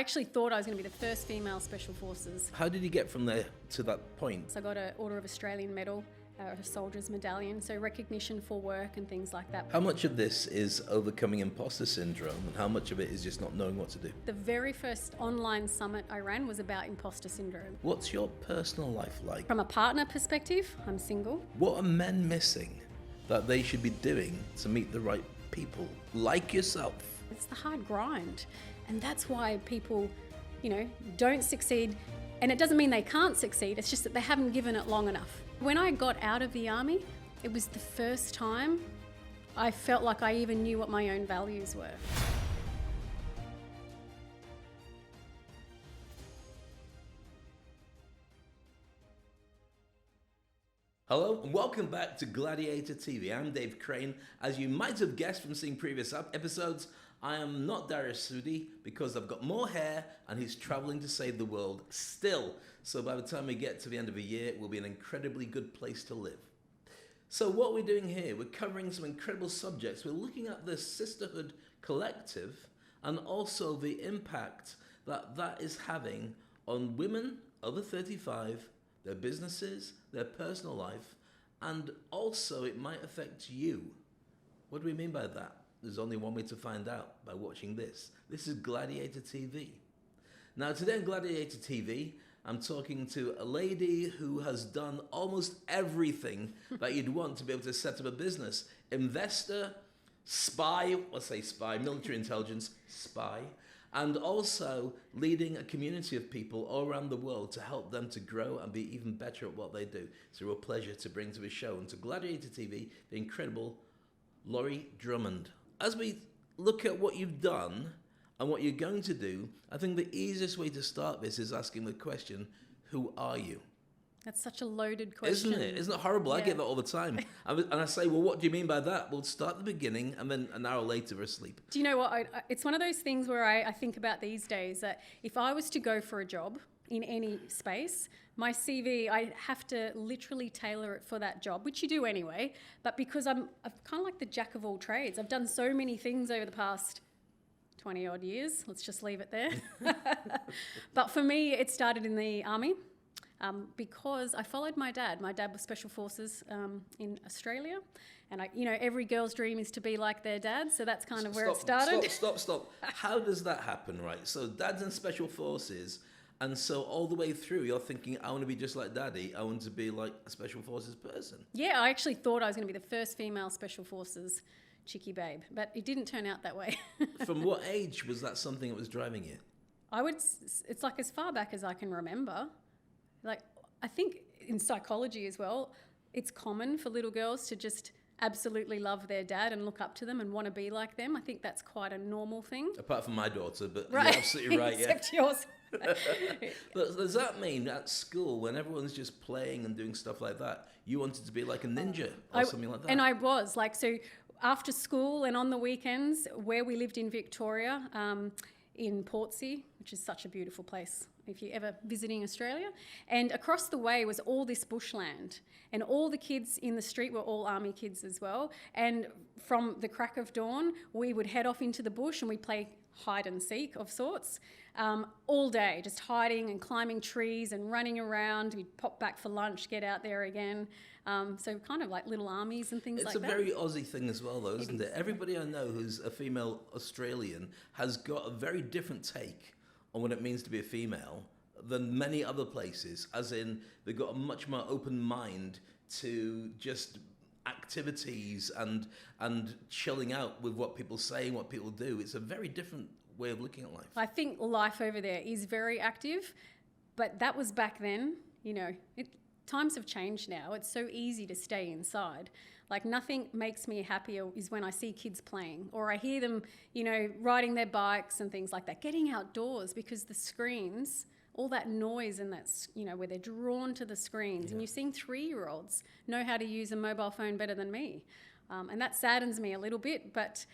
actually thought I was going to be the first female Special Forces. How did you get from there to that point? So I got an Order of Australian Medal, a Soldiers Medallion, so recognition for work and things like that. How much of this is overcoming imposter syndrome and how much of it is just not knowing what to do? The very first online summit I ran was about imposter syndrome. What's your personal life like? From a partner perspective, I'm single. What are men missing that they should be doing to meet the right people, like yourself? It's the hard grind, and that's why people, don't succeed. And it doesn't mean they can't succeed, it's just that they haven't given it long enough. When I got out of the army, it was the first time I felt like I even knew what my own values were. Hello and welcome back to Gladiator TV. I'm Dave Crane. As you might have guessed from seeing previous episodes, I am not Dariush Soudi because I've got more hair and he's traveling to save the world still. So by the time we get to the end of the year, it will be an incredibly good place to live. So what we're doing here, we're covering some incredible subjects. We're looking at the Sisterhood Collective and also the impact that that is having on women over 35, their businesses, their personal life, and also it might affect you. What do we mean by that? There's only one way to find out, by watching this. This is Gladiator TV. Now today on Gladiator TV, I'm talking to a lady who has done almost everything that you'd want to be able to set up a business. Investor, spy, let's say spy, military intelligence, spy, and also leading a community of people all around the world to help them to grow and be even better at what they do. It's a real pleasure to bring to the show and to Gladiator TV, the incredible Laurie Drummond. As we look at what you've done and what you're going to do, I think the easiest way to start this is asking the question, who are you? That's such a loaded question. Isn't it? Isn't it horrible? Yeah. I get that all the time. And I say, well, what do you mean by that? We'll start at the beginning and then an hour later we're asleep. Do you know what? It's one of those things where I think about these days that if I was to go for a job in any space, my CV, I have to literally tailor it for that job, which you do anyway. But because I'm kind of like the jack of all trades. I've done so many things over the past 20 odd years. Let's just leave it there. But for me, it started in the army. Because I followed my dad. My dad was Special Forces in Australia, and every girl's dream is to be like their dad, so that's kind of where it started. Stop. How does that happen, right? So dad's in Special Forces, and so all the way through you're thinking, I want to be just like daddy, I want to be like a Special Forces person. Yeah, I actually thought I was going to be the first female Special Forces chickie babe, but it didn't turn out that way. From what age was that something that was driving you? It's like as far back as I can remember. Like, I think in psychology as well, it's common for little girls to just absolutely love their dad and look up to them and want to be like them. I think that's quite a normal thing. Apart from my daughter, but right. You're absolutely right. Except yours. But does that mean at school, when everyone's just playing and doing stuff like that, you wanted to be like a ninja or something like that? And I was. So after school and on the weekends, where we lived in Victoria, in Portsea, which is such a beautiful place if you're ever visiting Australia. And across the way was all this bushland. And all the kids in the street were all army kids as well. And from the crack of dawn, we would head off into the bush and we'd play hide and seek of sorts all day, just hiding and climbing trees and running around. We'd pop back for lunch, get out there again. So kind of like little armies and things like that. It's a very Aussie thing as well, though, isn't it? Everybody I know who's a female Australian has got a very different take on what it means to be a female than many other places, as in they've got a much more open mind to just activities and chilling out with what people say and what people do. It's a very different way of looking at life. I think life over there is very active, but that was back then. Times have changed now. It's so easy to stay inside. Like, nothing makes me happier is when I see kids playing or I hear them, riding their bikes and things like that, getting outdoors, because the screens, all that noise and that's, where they're drawn to the screens. Yeah. And you've seen 3-year-olds know how to use a mobile phone better than me. And that saddens me a little bit, but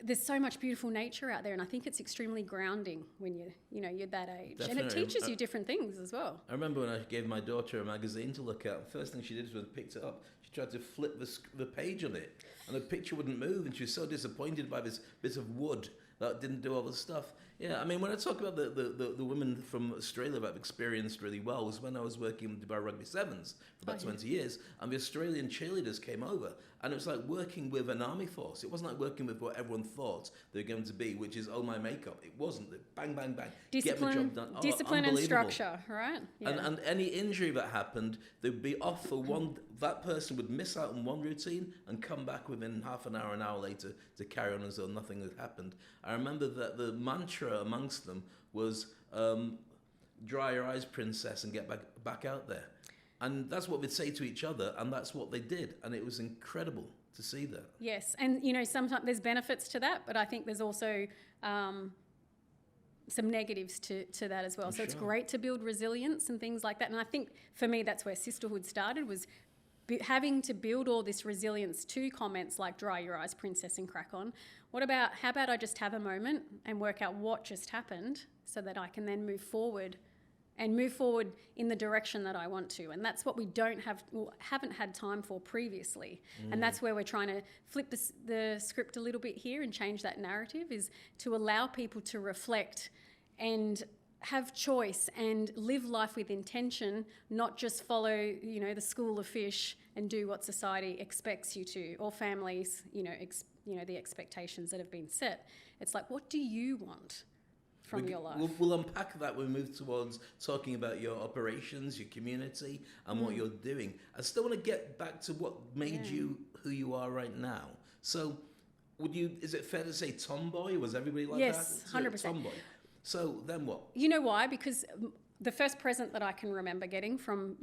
there's so much beautiful nature out there, and I think it's extremely grounding when you're that age. Definitely. And it teaches you different things as well. I remember when I gave my daughter a magazine to look at, the first thing she did was picked it up. She tried to flip the page on it, and the picture wouldn't move, and she was so disappointed by this bit of wood that didn't do all the stuff. Yeah, I mean, when I talk about the women from Australia that I've experienced really well was when I was working in Dubai Rugby Sevens for about 20 years, and the Australian cheerleaders came over, and it was like working with an army force. It wasn't like working with what everyone thought they were going to be, which is, oh, my makeup. It wasn't. Bang, bang, bang. Discipline, get the job done. Oh, discipline and structure, right? Yeah. And any injury that happened, they'd be off for one. That person would miss out on one routine and come back within half an hour later to carry on as though nothing had happened. I remember that the mantra amongst them was "Dry your eyes, princess, and get back out there." And that's what they'd say to each other, and that's what they did, and it was incredible to see that. Yes, and sometimes there's benefits to that, but I think there's also some negatives to that as well. So it's great to build resilience and things like that. And I think for me, that's where sisterhood started, was having to build all this resilience to comments like "dry your eyes, princess, and crack on." How about I just have a moment and work out what just happened so that I can then move forward in the direction that I want to. And that's what we haven't had time for previously. And that's where we're trying to flip the script a little bit here and change that narrative, is to allow people to reflect and have choice and live life with intention, not just follow, the school of fish and do what society expects you to, or families, the expectations that have been set. It's like, what do you want from your life? We'll unpack that when we move towards talking about your operations, your community, and what you're doing. I still want to get back to what made you who you are right now. So, is it fair to say tomboy? Was everybody like that? Yes, 100%. Tomboy. So then what? You know why? Because the first present that I can remember getting from,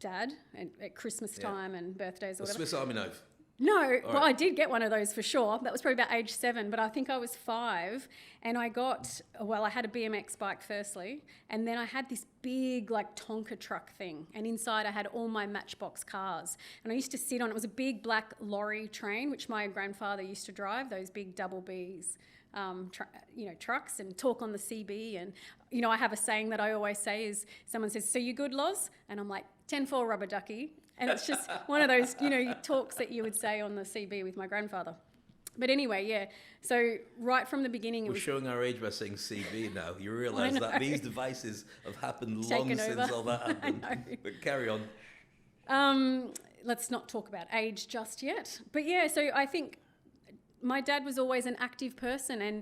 Dad at Christmas time and birthdays or whatever. Swiss Army knife. No, well, I did get one of those for sure. That was probably about age 7, but I think I was 5, and I had a BMX bike firstly, and then I had this big Tonka truck thing, and inside I had all my Matchbox cars, and I used to sit on it. Was a big black lorry train, which my grandfather used to drive, those big double Bs. Trucks, and talk on the CB. And, I have a saying that I always say is, someone says, "So you good, Loz?" And I'm like, 10-4 rubber ducky. And it's just one of those, talks that you would say on the CB with my grandfather. But anyway, yeah. So right from the beginning... We're showing our age by saying CB now. You realise that these devices have happened long since all that happened. But carry on. Let's not talk about age just yet. But yeah, so I think... my dad was always an active person, and,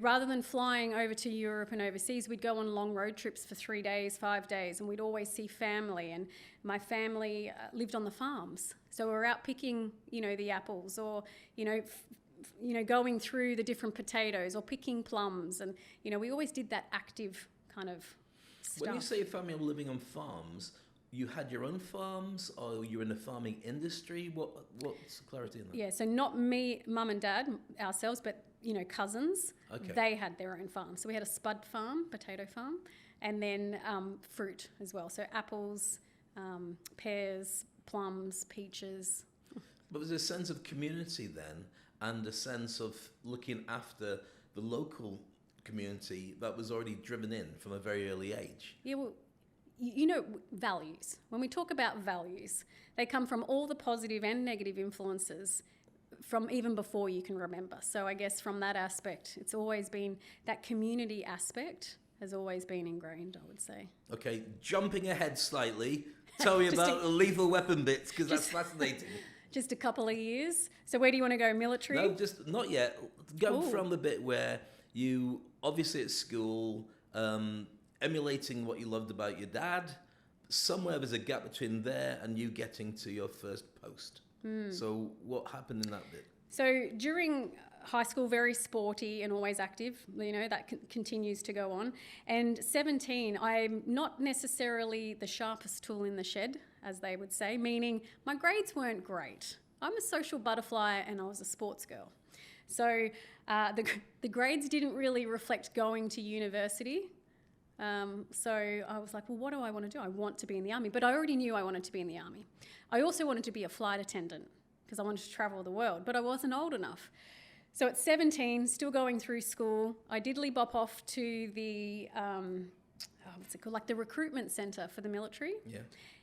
rather than flying over to Europe and overseas, we'd go on long road trips for 3 days, 5 days, and we'd always see family. And my family lived on the farms. So we were out picking, the apples, or, going through the different potatoes, or picking plums. And, we always did that active kind of stuff. When you say your family were living on farms, you had your own farms, or you were in the farming industry? What's the clarity in that? Yeah, so not me, mum and dad, ourselves, but, cousins. Okay. They had their own farm. So we had a spud farm, potato farm, and then fruit as well. So apples, pears, plums, peaches. But there's a sense of community then, and a sense of looking after the local community that was already driven in from a very early age. Yeah, well, values. When we talk about values, they come from all the positive and negative influences from even before you can remember. So I guess from that aspect, it's always been, that community aspect has always been ingrained, I would say. Okay, jumping ahead slightly, tell me about the lethal weapon bits, because that's fascinating. Just a couple of years. So where do you want to go, military? No, just not yet. Go from the bit where you, obviously at school, emulating what you loved about your dad, somewhere there's a gap between there and you getting to your first post. So what happened in that bit? So during high school, very sporty and always active, that continues to go on. And 17, I'm not necessarily the sharpest tool in the shed, as they would say, meaning my grades weren't great. I'm a social butterfly and I was a sports girl. So the grades didn't really reflect going to university. So I was like, well, what do I want to do? I want to be in the army, but I already knew I wanted to be in the army. I also wanted to be a flight attendant because I wanted to travel the world, but I wasn't old enough. So at 17, still going through school, I diddly bop off to the, the recruitment centre for the military. Yeah.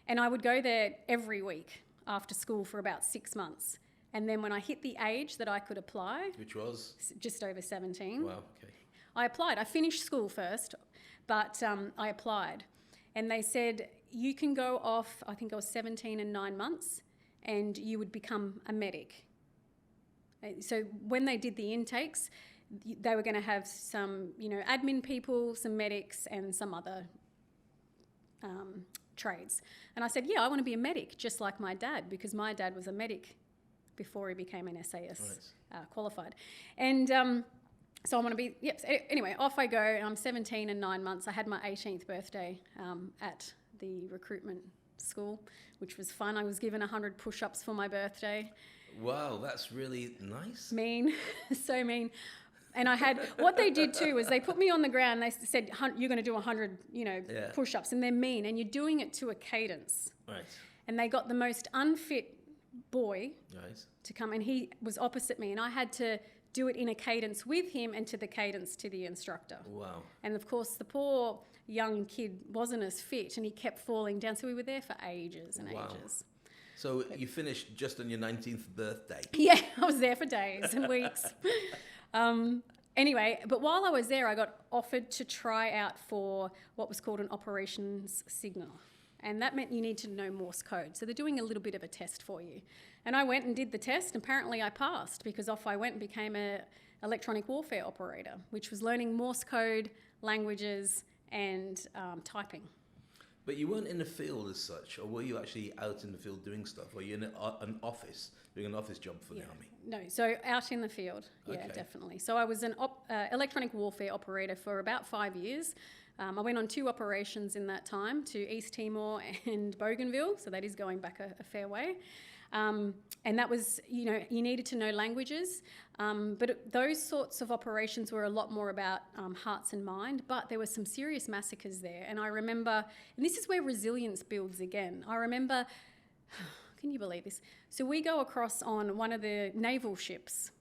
And I would go there every week after school for about 6 months. And then when I hit the age that I could apply... Which was? Just over 17. Wow, okay. I applied. I finished school first, but I applied. And they said, you can go off, I think I was 17 and 9 months, and you would become a medic. So when they did the intakes, they were going to have some, admin people, some medics, and some other trades. And I said, yeah, I want to be a medic, just like my dad, because my dad was a medic before he became an SAS qualified. And so I want to be, yep. So anyway, off I go. I'm 17 and 9 months. I had my 18th birthday at the recruitment school, which was fun. I was given 100 push-ups for my birthday. Wow, that's really nice. Mean, so mean. And I had, what they did too was they put me on the ground. They said, you're going to do 100, push-ups, and they're mean, and you're doing it to a cadence. Right. And they got the most unfit boy to come, and he was opposite me, and I had to do it in a cadence with him and to the cadence to the instructor. Wow. And of course, the poor young kid wasn't as fit, and he kept falling down. So we were there for ages and ages. So you finished just on your 19th birthday? Yeah, I was there for days and weeks. Anyway, but while I was there, I got offered to try out for what was called an operations signal. And that meant you need to know Morse code. So they're doing a little bit of a test for you. And I went and did the test. And apparently I passed, because off I went and became an electronic warfare operator, which was learning Morse code, languages, and typing. But you weren't in the field as such, or were you actually out in the field doing stuff? Or you in an office, doing an office job for the army? No, so out in the field, yeah, definitely. So I was an electronic warfare operator for about 5 years. I went on 2 operations in that time, to East Timor and Bougainville, so that is going back a fair way. And that was, you needed to know languages, but those sorts of operations were a lot more about hearts and mind, but there were some serious massacres there. And I remember, and this is where resilience builds again. I remember, can you believe this? So we go across on one of the naval ships,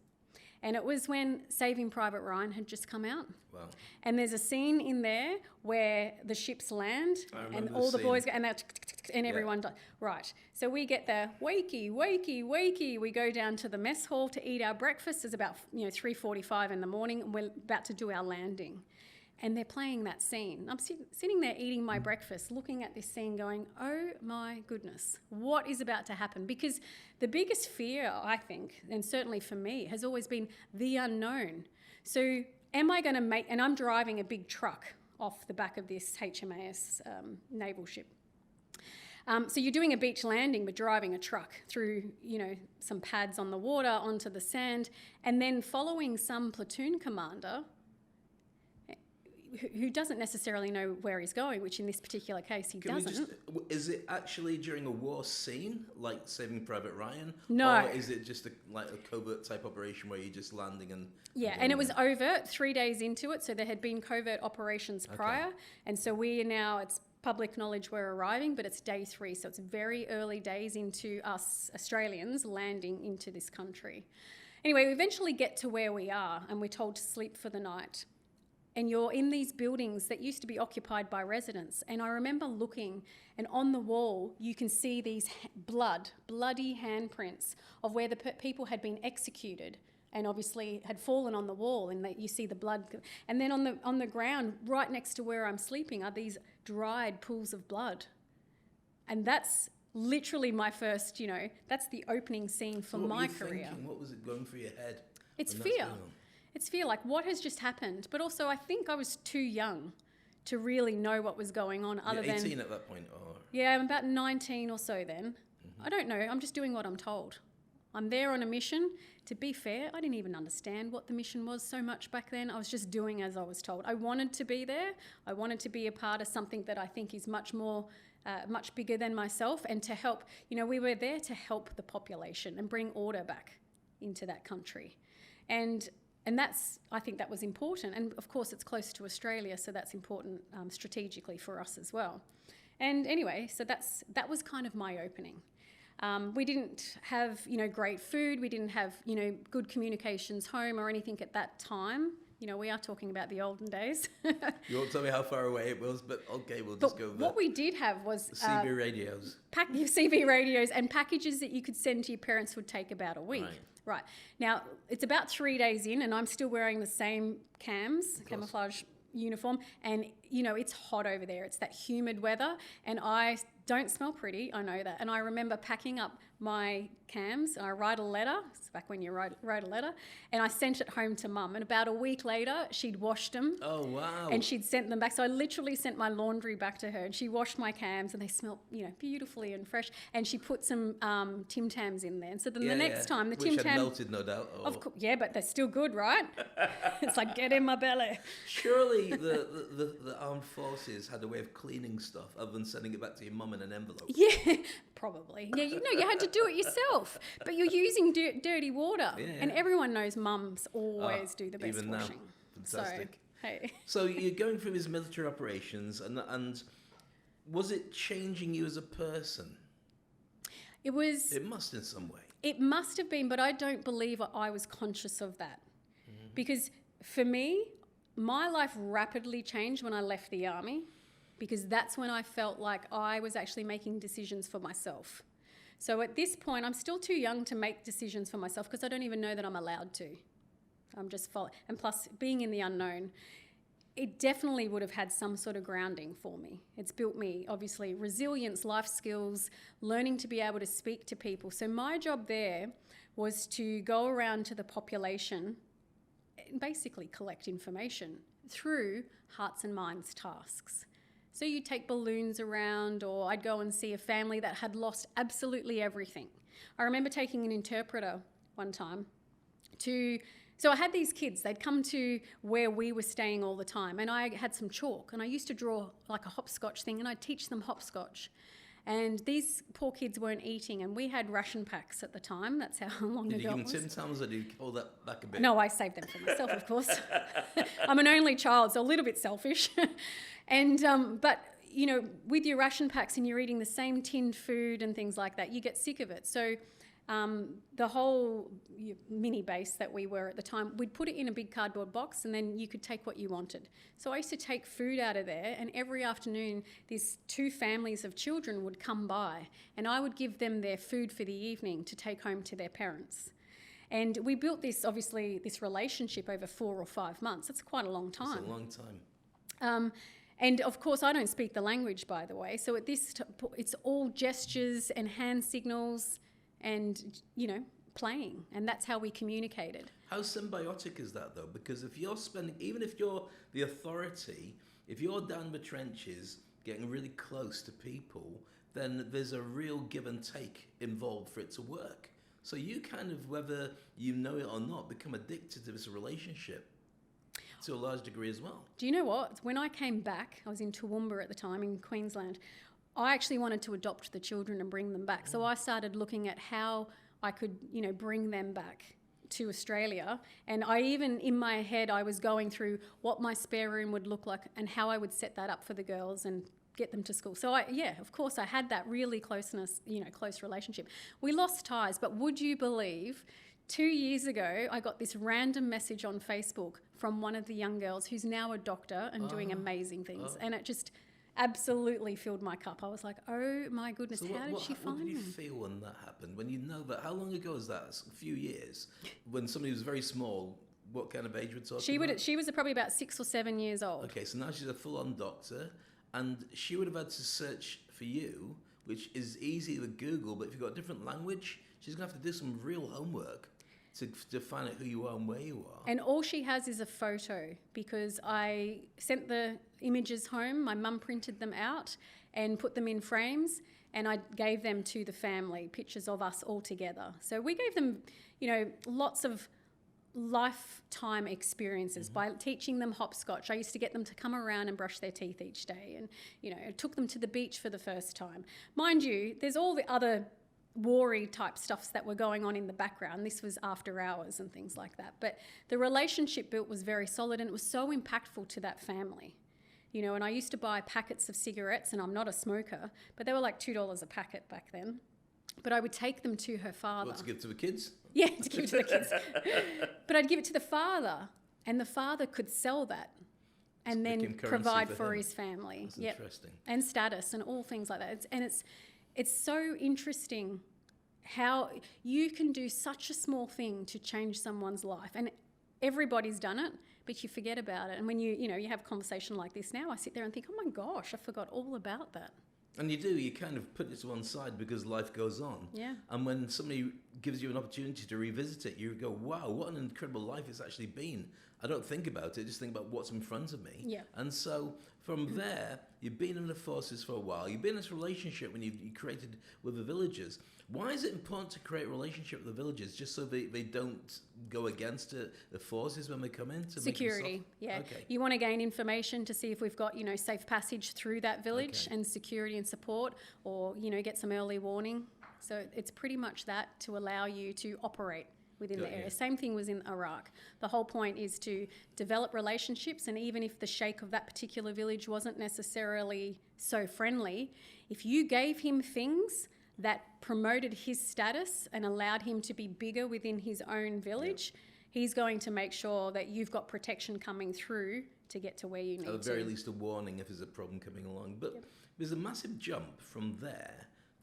and it was when Saving Private Ryan had just come out. Wow. And there's a scene in there where the ships land and all the boys go, and everyone dies. Right. So we get the wakey, wakey, wakey. We go down to the mess hall to eat our breakfast. It's about 3:45 in the morning, and we're about to do our landing. And they're playing that scene. I'm sitting there eating my breakfast, looking at this scene going, oh my goodness, what is about to happen? Because the biggest fear, I think, and certainly for me, has always been the unknown. So am I going to make, and I'm driving a big truck off the back of this HMAS naval ship. So you're doing a beach landing, but driving a truck through, some pads on the water, onto the sand, and then following some platoon commander who doesn't necessarily know where he's going, which in this particular case he doesn't. Is it actually during a war scene, like Saving Private Ryan? No. Or is it just a covert type operation where you're just landing and... Yeah, and it was overt 3 days into it, so there had been covert operations prior, and so we are now, it's public knowledge we're arriving, but it's day 3, so it's very early days into us Australians landing into this country. Anyway, we eventually get to where we are, and we're told to sleep for the night. And you're in these buildings that used to be occupied by residents. And I remember looking, and on the wall, you can see these bloody handprints of where the people had been executed and obviously had fallen on the wall, and that you see the blood. And then on the ground, right next to where I'm sleeping, are these dried pools of blood. And that's literally my first, that's the opening scene for my career. Thinking? What was it going through your head? It's fear. It's fear, like what has just happened? But also I think I was too young to really know what was going on other than... 18 at that point? Or... Yeah, I'm about 19 or so then. Mm-hmm. I don't know. I'm just doing what I'm told. I'm there on a mission. To be fair, I didn't even understand what the mission was so much back then. I was just doing as I was told. I wanted to be there. I wanted to be a part of something that I think is much more... much bigger than myself, and to help, we were there to help the population and bring order back into that country. And that's, I think that was important. And of course it's close to Australia, so that's important strategically for us as well. And anyway, so that was kind of my opening. We didn't have, great food. We didn't have, good communications home or anything at that time. We are talking about the olden days. You won't tell me how far away it was, but okay, we'll just go with what we did have was... CB radios. CB radios and packages that you could send to your parents would take about a week. Right. Right. Now, it's about 3 days in and I'm still wearing the same camouflage uniform, and it's hot over there. It's that humid weather, and I don't smell pretty. I know that. And I remember packing up my cams. I write a letter. It's back when you wrote a letter, and I sent it home to Mum. And about a week later, she'd washed them. Oh wow! And she'd sent them back. So I literally sent my laundry back to her, and she washed my cams, and they smelled, beautifully and fresh. And she put some Tim Tams in there. And so then the next time, the Tim Tams melted, no doubt. Oh. Of course, yeah, but they're still good, right? It's like, get in my belly. Surely the armed forces had a way of cleaning stuff other than sending it back to your mum in an envelope. Yeah, probably. Yeah, you had to do it yourself, but you're using dirty water, and everyone knows mums always do the best even washing. Now. Fantastic. So, hey. So you're going through these military operations, and was it changing you as a person? It was. It must in some way. It must have been, but I don't believe I was conscious of that, because for me, my life rapidly changed when I left the army, because that's when I felt like I was actually making decisions for myself. So at this point, I'm still too young to make decisions for myself because I don't even know that I'm allowed to. I'm just following. And plus, being in the unknown, it definitely would have had some sort of grounding for me. It's built me, obviously, resilience, life skills, learning to be able to speak to people. So my job there was to go around to the population and basically collect information through hearts and minds tasks. So you'd take balloons around, or I'd go and see a family that had lost absolutely everything. I remember taking an interpreter one time so I had these kids, they'd come to where we were staying all the time, and I had some chalk, and I used to draw like a hopscotch thing, and I'd teach them hopscotch. And these poor kids weren't eating, and we had ration packs at the time. That's how long Did ago you it give was. them Tim Tams, or did you hold that back a bit? No, I saved them for myself, of course. I'm an only child, so a little bit selfish. And but with your ration packs and you're eating the same tinned food and things like that, you get sick of it. So the whole mini base that we were at the time, we'd put it in a big cardboard box, and then you could take what you wanted. So I used to take food out of there, and every afternoon these 2 families of children would come by, and I would give them their food for the evening to take home to their parents. And we built this relationship over 4 or 5 months. That's quite a long time. It's a long time. And of course, I don't speak the language, by the way. So at it's all gestures and hand signals and, playing. And that's how we communicated. How symbiotic is that, though? Because if you're even if you're the authority, if you're down the trenches getting really close to people, then there's a real give and take involved for it to work. So you kind of, whether you know it or not, become addicted to this relationship to a large degree as well. Do you know what? When I came back, I was in Toowoomba at the time in Queensland, I actually wanted to adopt the children and bring them back. So I started looking at how I could, bring them back to Australia. And I even, in my head, I was going through what my spare room would look like and how I would set that up for the girls and get them to school. So of course, I had that really close relationship. We lost ties, but would you believe 2 years ago, I got this random message on Facebook from one of the young girls who's now a doctor and doing amazing things. And it just absolutely filled my cup. I was like, oh my goodness, so how did she find me? What did you feel when that happened? When you know that, how long ago was that? A few years? When somebody was very small, what kind of age we're talking about? She was probably about 6 or 7 years old. Okay, so now she's a full-on doctor, and she would have had to search for you, which is easy with Google, but if you've got a different language, she's going to have to do some real homework to find out who you are and where you are. And all she has is a photo, because I sent the images home, my mum printed them out and put them in frames, and I gave them to the family, pictures of us all together. So we gave them, lots of lifetime experiences by teaching them hopscotch. I used to get them to come around and brush their teeth each day, and, took them to the beach for the first time. Mind you, there's all the other war-y type stuffs that were going on in the background. This was after hours and things like that. But the relationship built was very solid, and it was so impactful to that family. And I used to buy packets of cigarettes, and I'm not a smoker, but they were like $2 a packet back then. But I would take them to her father. What, to give to the kids? Yeah, to give to the kids. But I'd give it to the father, and the father could sell that and then provide for his family. That's interesting. And status and all things like that. It's so interesting how you can do such a small thing to change someone's life. And everybody's done it, but you forget about it. And when you have a conversation like this now, I sit there and think, oh my gosh, I forgot all about that. And you kind of put it to one side because life goes on. Yeah. And when somebody gives you an opportunity to revisit it, you go, wow, what an incredible life it's actually been. I don't think about it, just think about what's in front of me. Yeah. And so from there, you've been in the forces for a while. You've been in this relationship when you created with the villagers. Why is it important to create a relationship with the villagers, just so they don't go against the forces when they come in? To Security, yeah. Okay. You want to gain information to see if we've got, safe passage through that village, Okay. and security and support, or, get some early warning. So it's pretty much that to allow you to operate within the area. Yeah. Same thing was in Iraq. The whole point is to develop relationships, and even if the sheikh of that particular village wasn't necessarily so friendly, if you gave him things that promoted his status and allowed him to be bigger within his own village, he's going to make sure that you've got protection coming through to get to where you need to. At the very least, a warning if there's a problem coming along. But there's a massive jump from there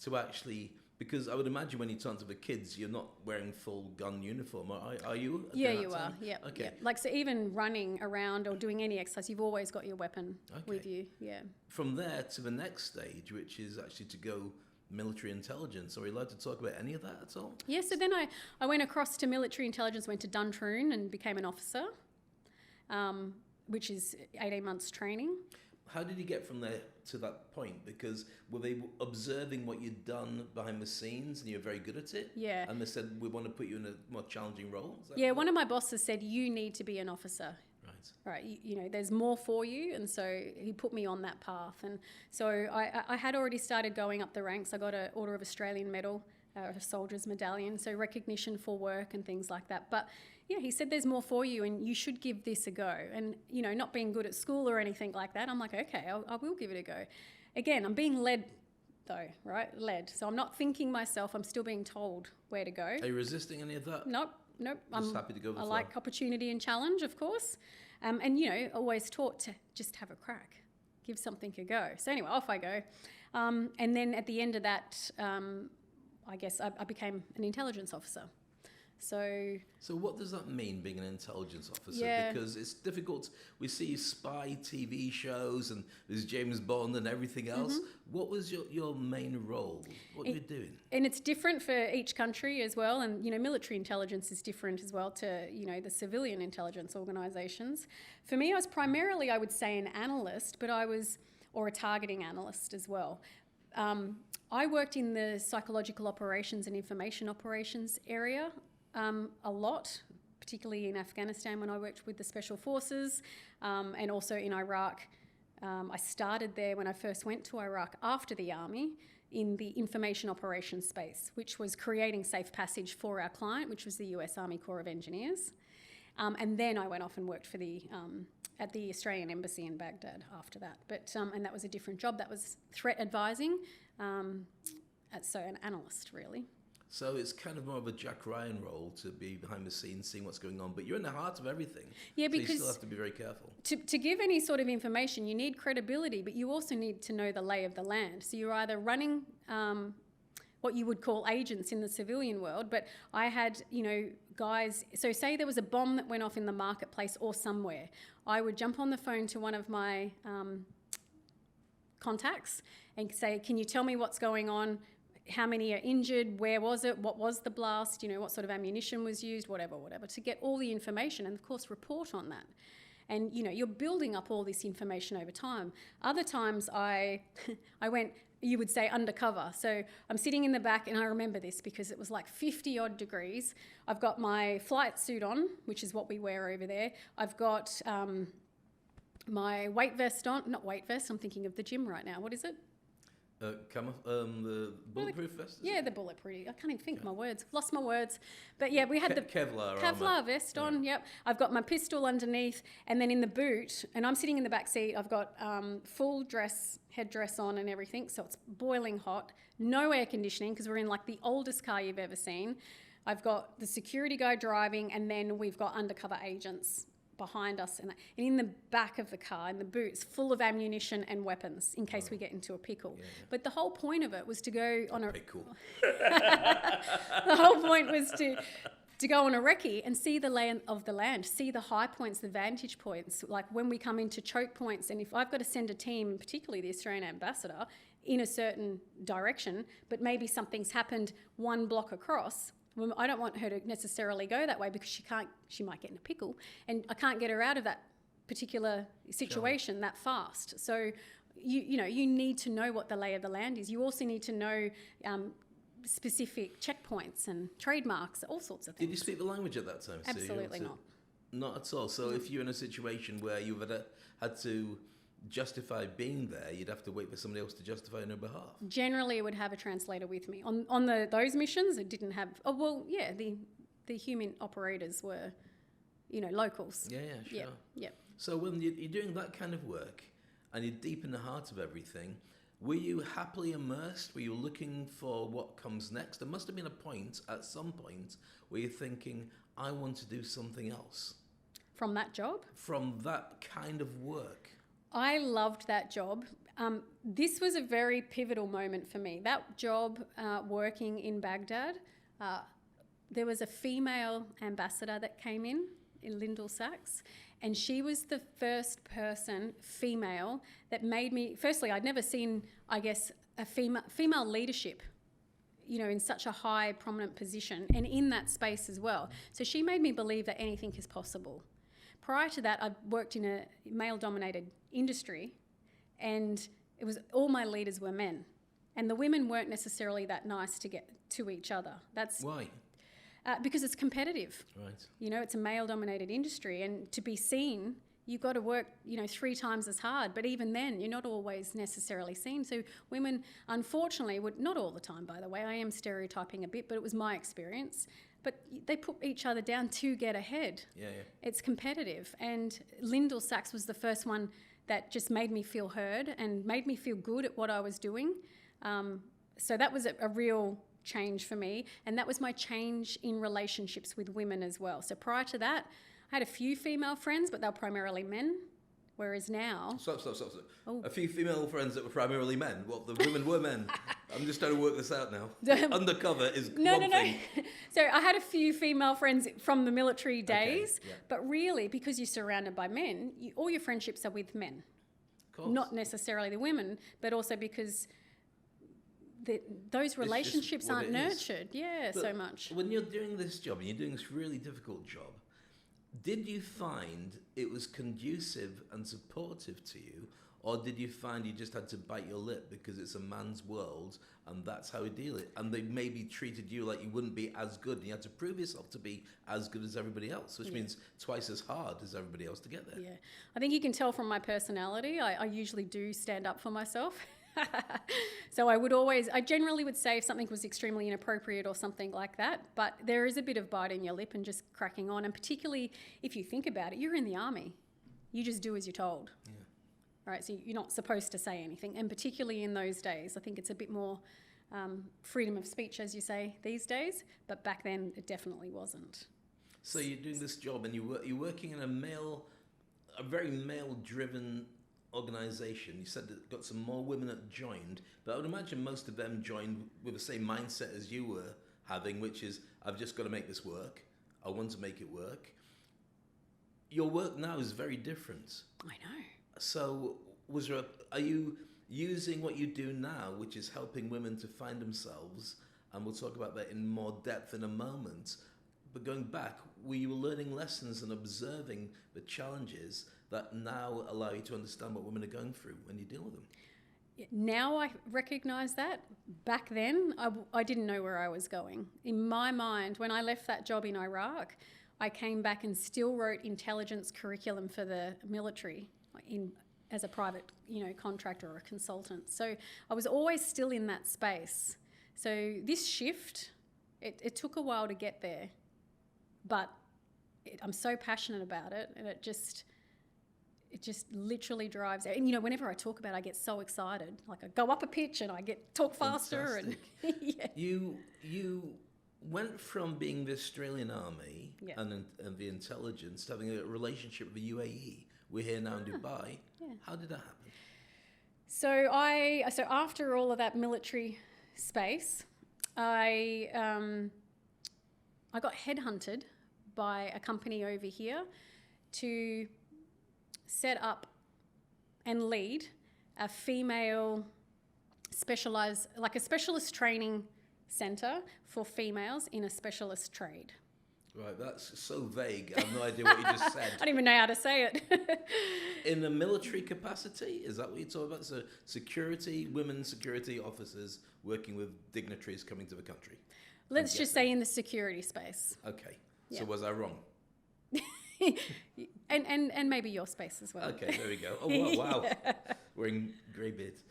to actually... Because I would imagine when you talk to the kids, you're not wearing full gun uniform, are you? Yeah, you are. Yeah. Okay. Yeah. Like, so even running around or doing any exercise, you've always got your weapon with you. Yeah. From there to the next stage, which is actually to go military intelligence. Are we allowed to talk about any of that at all? Yeah. So then I went across to military intelligence, went to Duntroon and became an officer, which is 18 months training. How did you get from there to that point? Because were they observing what you'd done behind the scenes and you're very good at it? Yeah. And they said, we want to put you in a more challenging role? Yeah, one of my bosses said, you need to be an officer. Right. There's more for you. And so he put me on that path. And so I had already started going up the ranks. I got an Order of Australian Medal, a Soldiers Medallion, so recognition for work and things like that. But yeah, he said there's more for you and you should give this a go. And, not being good at school or anything like that, I'm like, okay, I will give it a go. Again, I'm being led though, right? Led. So I'm not thinking myself, I'm still being told where to go. Are you resisting any of that? Nope. Just happy to go with the flow. I like opportunity and challenge, of course. And, always taught to just have a crack, give something a go. So anyway, off I go. And then at the end of that, I guess I became an intelligence officer. So what does that mean, being an intelligence officer? Yeah. Because it's difficult. We see spy TV shows and there's James Bond and everything else. Mm-hmm. What was your main role? What were you doing? And it's different for each country as well. And, military intelligence is different as well to, the civilian intelligence organisations. For me, I was primarily, I would say, an analyst, or a targeting analyst as well. I worked in the psychological operations and information operations area a lot, particularly in Afghanistan when I worked with the Special Forces, and also in Iraq. I started there when I first went to Iraq after the army in the information operations space, which was creating safe passage for our client, which was the US Army Corps of Engineers. And then I went off and worked for at the Australian Embassy in Baghdad after that. But and that was a different job. That was threat advising, so an analyst really. So it's kind of more of a Jack Ryan role to be behind the scenes, seeing what's going on, but you're in the heart of everything. Yeah, because so you still have to be very careful. To give any sort of information, you need credibility, but you also need to know the lay of the land. So you're either running what you would call agents in the civilian world, but I had, guys, so say there was a bomb that went off in the marketplace or somewhere, I would jump on the phone to one of my contacts and say, can you tell me what's going on? How many are injured? Where was it? What was the blast? What sort of ammunition was used? Whatever, to get all the information and, of course, report on that. And, you're building up all this information over time. Other times I went, you would say, undercover. So I'm sitting in the back, and I remember this because it was like 50-odd degrees. I've got my flight suit on, which is what we wear over there. I've got my weight vest on. Not weight vest, I'm thinking of the gym right now. What is it? The bulletproof vest? Yeah, the bulletproof. I can't even think of my words. I've lost my words. But yeah, we had the Kevlar vest on, yep. I've got my pistol underneath, and then in the boot, and I'm sitting in the back seat, I've got full headdress on and everything, so it's boiling hot. No air conditioning, because we're in like the oldest car you've ever seen. I've got the security guy driving, and then we've got undercover agents behind us, and in the back of the car, in the boots, full of ammunition and weapons in case we get into a pickle. Yeah. But the whole point of it was to go on a Pickle. the whole point was to go on a recce and see the lay of the land, see the high points, the vantage points, like when we come into choke points. And if I've got to send a team, particularly the Australian ambassador, in a certain direction, but maybe something's happened one block across, well, I don't want her to necessarily go that way because she might get in a pickle, and I can't get her out of that particular situation that fast. So you need to know what the lay of the land is. You also need to know specific checkpoints and trademarks, all sorts of things. Did you speak the language at that time? Absolutely not. Not at all. So if you're in a situation where you've had to justify being there, you'd have to wait for somebody else to justify on your behalf. Generally, I would have a translator with me. On those missions, it didn't have... Oh, well, yeah, the human operators were, locals. Yeah, sure. Yeah. So when you're doing that kind of work and you're deep in the heart of everything, were you happily immersed? Were you looking for what comes next? There must have been at some point, where you're thinking, I want to do something else. From that job? From that kind of work. I loved that job. This was a very pivotal moment for me. That job, working in Baghdad, there was a female ambassador that came in Lyndall Sachs, and she was the first female, that made me... Firstly, I'd never seen, I guess, a female leadership, in such a high, prominent position, and in that space as well. So she made me believe that anything is possible. Prior to that, I worked in a male-dominated industry, and it was all my leaders were men, and the women weren't necessarily that nice to get to each other. Why? Because it's competitive. Right. It's a male-dominated industry, and to be seen, you've got to work, 3 times as hard. But even then, you're not always necessarily seen. So women, unfortunately, would, not all the time, by the way, I am stereotyping a bit, but it was my experience, but they put each other down to get ahead. Yeah. It's competitive. And Lyndall Sachs was the first one that just made me feel heard and made me feel good at what I was doing. So that was a real change for me, and that was my change in relationships with women as well. So prior to that, I had a few female friends, but they were primarily men, whereas now... Stop. Oh. A few female friends that were primarily men. Well, the women were men. I'm just trying to work this out now. Undercover is one thing. So I had a few female friends from the military days, Okay, yeah. but really, because you're surrounded by men, all your friendships are with men. Of course. Not necessarily the women, but also because... those relationships aren't nurtured, so much. When you're doing this job, and you're doing this really difficult job, did you find it was conducive and supportive to you, or did you find you just had to bite your lip because it's a man's world and that's how we deal it? And they maybe treated you like you wouldn't be as good, and you had to prove yourself to be as good as everybody else, which means twice as hard as everybody else to get there. Yeah, I think you can tell from my personality, I usually do stand up for myself. So I generally would say if something was extremely inappropriate or something like that, but there is a bit of biting your lip and just cracking on. And particularly if you think about it, you're in the army. You just do as you're told. Yeah. Right, so you're not supposed to say anything. And particularly in those days, I think it's a bit more freedom of speech, as you say, these days. But back then, it definitely wasn't. So you're doing this job, and you're working in a very male-driven organisation. You said that got some more women that joined, but I would imagine most of them joined with the same mindset as you were having, which is, I've just got to make this work. I want to make it work. Your work now is very different. I know. So are you using what you do now, which is helping women to find themselves, and we'll talk about that in more depth in a moment, but going back, were you learning lessons and observing the challenges that now allow you to understand what women are going through when you deal with them? Now I recognise that. Back then, I didn't know where I was going. In my mind, when I left that job in Iraq, I came back and still wrote intelligence curriculum for the military as a private, contractor or a consultant. So I was always still in that space. So this shift, it took a while to get there, but I'm so passionate about it, and it just literally drives out. And whenever I talk about it, I get so excited. Like I go up a pitch and I talk faster. Fantastic. And yeah. You went from being the Australian Army Yeah. and the intelligence to having a relationship with the UAE. We're here now in Dubai. Yeah. How did that happen? So after all of that military space, I got headhunted by a company over here to set up and lead a female specialist training center for females in a specialist trade. Right, that's so vague. I have no idea what you just said. I don't even know how to say it. In a military capacity, is that what you're talking about? So women security officers working with dignitaries coming to the country. Let's just say in the security space. Okay, Yeah. so was I wrong? and maybe your space as well. Okay, there we go. Oh, wow. Yeah. Wearing grey beards.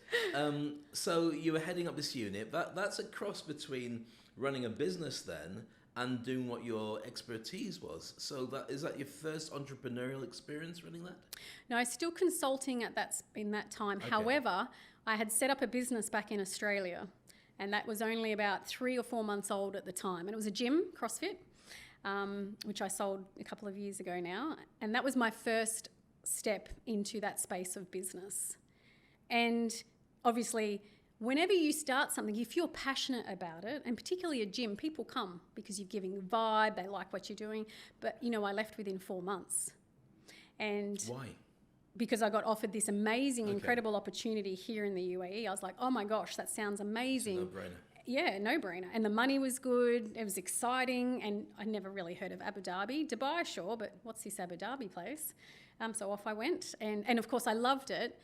So you were heading up this unit. That's a cross between running a business then and doing what your expertise was. So is that your first entrepreneurial experience running that? No, I was still consulting in that time. Okay. However, I had set up a business back in Australia, and that was only about 3 or 4 months old at the time. And it was a gym, CrossFit, which I sold a couple of years ago now. And that was my first step into that space of business. And obviously, whenever you start something, if you're passionate about it, and particularly a gym, people come because you're giving vibe, they like what you're doing. But, I left within 4 months. And Why? because I got offered this amazing, Okay. incredible opportunity here in the UAE. I was like, oh my gosh, that sounds amazing. No-brainer. Yeah, no-brainer. And the money was good. It was exciting. And I never really heard of Abu Dhabi. Dubai, sure, but what's this Abu Dhabi place? So off I went. And of course, I loved it.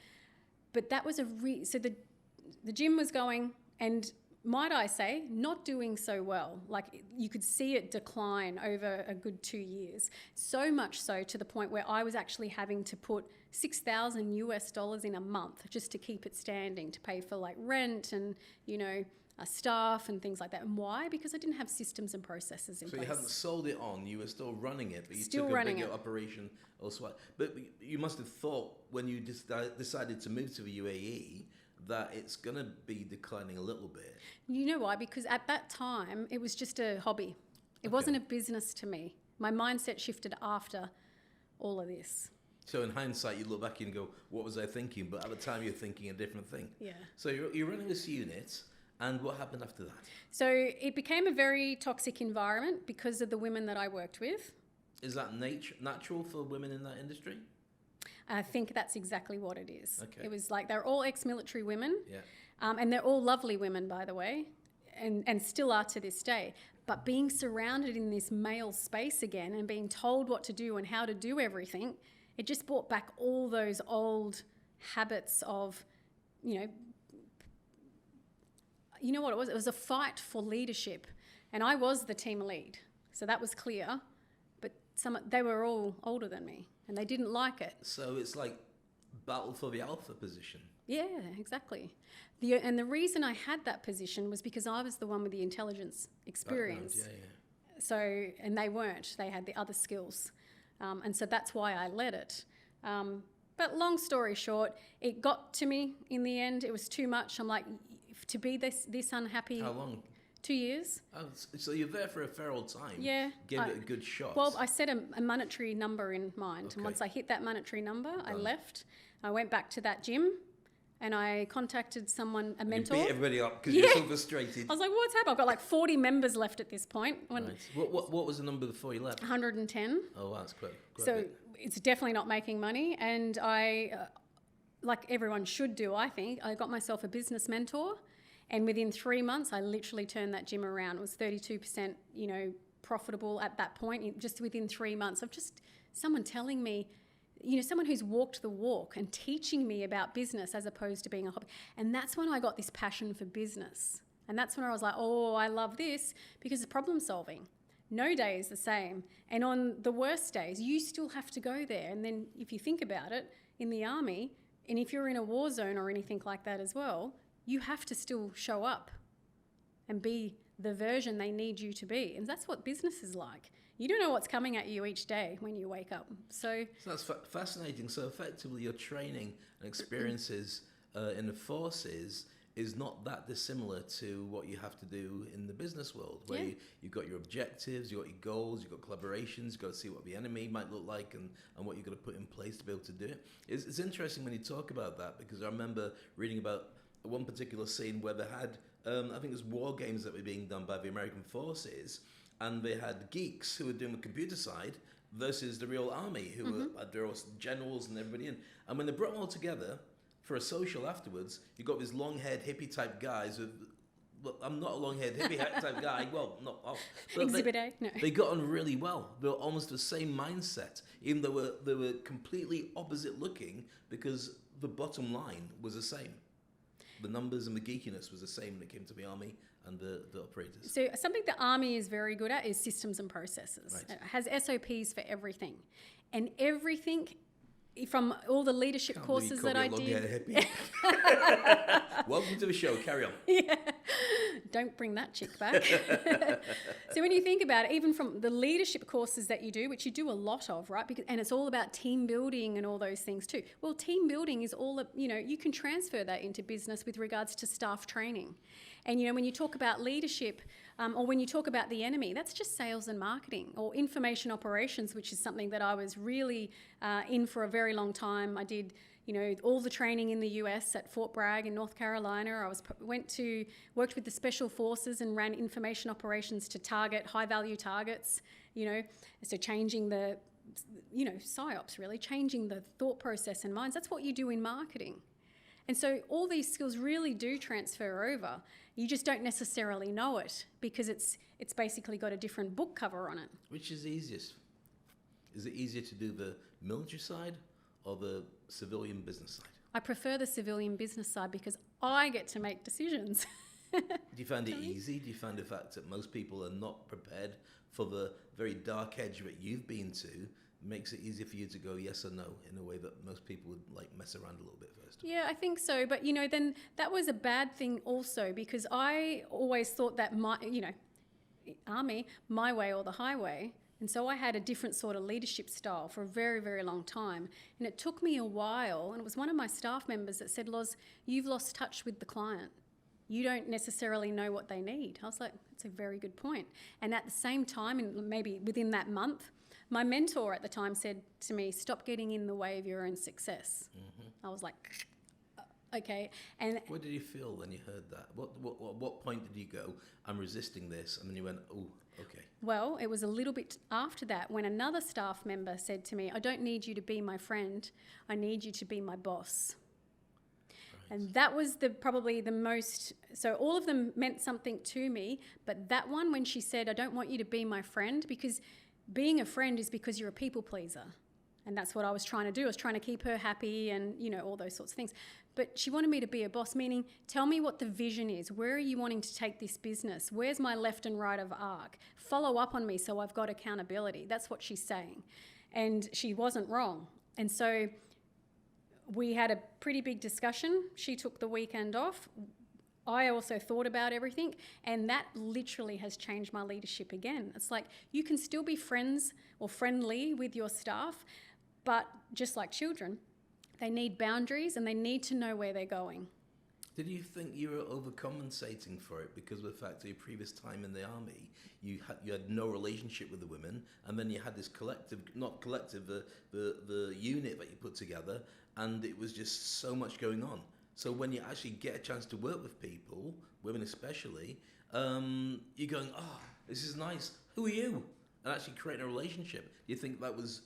But that was so the gym was going, and might I say, not doing so well. Like, you could see it decline over a good 2 years. So much so to the point where I was actually having to put $6,000 in a month just to keep it standing, to pay for like rent and, staff and things like that. And why? Because I didn't have systems and processes in place. So you hadn't sold it on, you were still running it, but you Still took a running bigger it. operation elsewhere. But you must have thought when you decided to move to the UAE that it's going to be declining a little bit. You know why? Because at that time, it was just a hobby. It wasn't a business to me. My mindset shifted after all of this. So in hindsight, you look back and go, what was I thinking? But at the time, you're thinking a different thing. Yeah. So you're running this unit, and what happened after that? So it became a very toxic environment because of the women that I worked with. Is that natural for women in that industry? I think that's exactly what it is. Okay. It was like they're all ex-military women. Yeah. And they're all lovely women, by the way, and still are to this day. But being surrounded in this male space again and being told what to do and how to do everything, it just brought back all those old habits of, you know what it was? It was a fight for leadership. And I was the team lead. So that was clear. But they were all older than me and they didn't like it. So it's like battle for the alpha position. Yeah, exactly. And the reason I had that position was because I was the one with the intelligence experience. Background, yeah. So, and they weren't. They had the other skills. And so that's why I led it. But long story short, it got to me in the end. It was too much. I'm like, to be this unhappy. How long? 2 years. Oh, so you're there for a fair old time. Yeah. Give it a good shot. Well, I set a monetary number in mind. Okay. And once I hit that monetary number, I Done. left. I went back to that gym and I contacted someone, a mentor. You beat everybody up because Yeah. you're so frustrated. I was like, what's happened? I've got like 40 members left at this point. Right. What was the number before you left? 110. Oh, wow, that's quite So a bit. it's definitely not making money. And I, like everyone should do, I think, I got myself a business mentor. And within 3 months, I literally turned that gym around. It was 32%, profitable at that point, just within 3 months of just someone telling me, someone who's walked the walk and teaching me about business as opposed to being a hobby. And that's when I got this passion for business. And that's when I was like, oh, I love this because it's problem solving. No day is the same. And on the worst days, you still have to go there. And then if you think about it, in the army, and if you're in a war zone or anything like that as well, you have to still show up and be the version they need you to be. And that's what business is like. You don't know what's coming at you each day when you wake up. So that's fascinating. So effectively, your training and experiences in the forces is not that dissimilar to what you have to do in the business world, where you've got your objectives, you've got your goals, you've got collaborations, you've got to see what the enemy might look like and what you've got to put in place to be able to do it. It's interesting when you talk about that, because I remember reading about one particular scene where they had, I think it was war games that were being done by the American forces, and they had geeks who were doing the computer side versus the real army, who were there were generals and everybody in. And when they brought them all together for a social afterwards, you got these long-haired hippie type guys with. Well, I'm not a long-haired hippie type guy. Well, not off. Exhibit A. No. They got on really well. They were almost the same mindset, even though they were completely opposite looking, because the bottom line was the same. The numbers and the geekiness was the same when it came to the army and the operators. So something the army is very good at is systems and processes. Right. It has SOPs for everything. And everything, from all the leadership courses that I did. Welcome to the show. Carry on. Yeah. Don't bring that chick back. So when you think about it, even from the leadership courses that you do, which you do a lot of, right? And it's all about team building and all those things too. Well, team building is all, you can transfer that into business with regards to staff training. And, when you talk about leadership, or when you talk about the enemy, that's just sales and marketing, or information operations, which is something that I was really in for a very long time. I did, all the training in the US at Fort Bragg in North Carolina. I worked with the special forces and ran information operations to target high-value targets, so changing the, psyops, really, changing the thought process and minds. That's what you do in marketing. And so all these skills really do transfer over. You just don't necessarily know it, because it's basically got a different book cover on it. Which is easiest? Is it easier to do the military side or the civilian business side? I prefer the civilian business side because I get to make decisions. Do you find it easy? Do you find the fact that most people are not prepared for the very dark edge that you've been to makes it easier for you to go yes or no in a way that most people would mess around a little bit first? Yeah, I think so. But, then that was a bad thing also, because I always thought that army, my way or the highway. And so I had a different sort of leadership style for a very, very long time. And it took me a while. And it was one of my staff members that said, Loz, you've lost touch with the client. You don't necessarily know what they need. I was like, that's a very good point. And at the same time, and maybe within that month, my mentor at the time said to me, stop getting in the way of your own success. I was like, okay. And what did you feel when you heard that? What point did you go, I'm resisting this? And then you went, oh, okay. Well, it was a little bit after that when another staff member said to me, I don't need you to be my friend. I need you to be my boss. Right. And that was probably the most, so all of them meant something to me, but that one, when she said, I don't want you to be my friend, because being a friend is because you're a people pleaser. And that's what I was trying to do. I was trying to keep her happy and, all those sorts of things. But she wanted me to be a boss, meaning tell me what the vision is. Where are you wanting to take this business? Where's my left and right of arc? Follow up on me so I've got accountability. That's what she's saying. And she wasn't wrong. And so we had a pretty big discussion. She took the weekend off. I also thought about everything, and that literally has changed my leadership again. It's like you can still be friends or friendly with your staff, but just like children, they need boundaries and they need to know where they're going. Did you think you were overcompensating for it because of the fact that your previous time in the army, you had no relationship with the women, and then you had this the unit that you put together, and it was just so much going on. So when you actually get a chance to work with people, women especially, you're going, oh, this is nice. Who are you? And actually creating a relationship. Do you think that was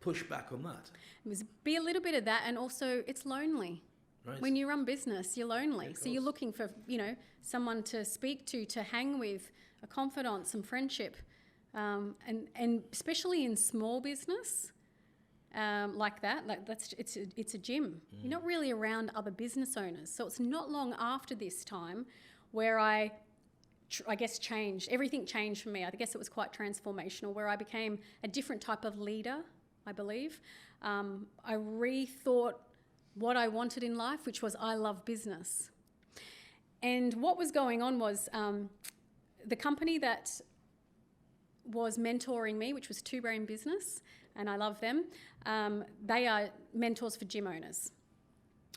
pushback on that? It was be a little bit of that, and also it's lonely. Right. When you run business, you're lonely. Yeah, so you're looking for, someone to speak to hang with, a confidant, some friendship. And especially in small business, like that, it's a gym. You're not really around other business owners. So it's not long after this time where I guess changed. Everything changed for me. I guess it was quite transformational, where I became a different type of leader, I believe. I rethought what I wanted in life, which was I love business. And what was going on was the company that was mentoring me, which was Two Brain Business, and I love them. They are mentors for gym owners.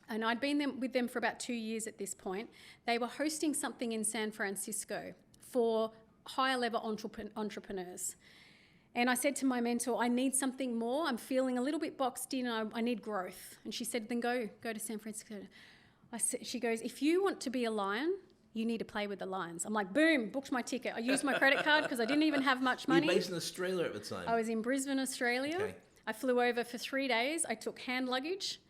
and I'd been with them for about 2 years at this point. They were hosting something in San Francisco for higher level entrepreneurs. And I said to my mentor, I need something more. I'm feeling a little bit boxed in. I need growth. And she said, then go to San Francisco. She goes, if you want to be a lion, you need to play with the lions. I'm like, boom, booked my ticket. I used my credit card because I didn't even have much money. Were you based in Australia at the time? I was in Brisbane, Australia. Okay. I flew over for 3 days. I took hand luggage.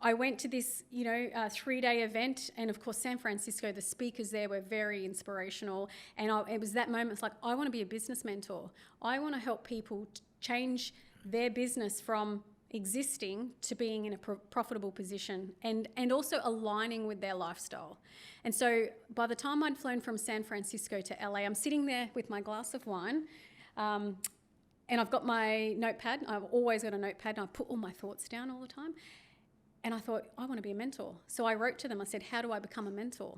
I went to this, 3-day event, and of course, San Francisco, the speakers there were very inspirational. And it was that moment, it's like, I want to be a business mentor. I want to help people change their business from existing to being in a profitable position and also aligning with their lifestyle. And so by the time I'd flown from San Francisco to LA, I'm sitting there with my glass of wine, and I've got my notepad. I've always got a notepad, and I put all my thoughts down all the time. And I thought, I want to be a mentor. So I wrote to them, I said, how do I become a mentor?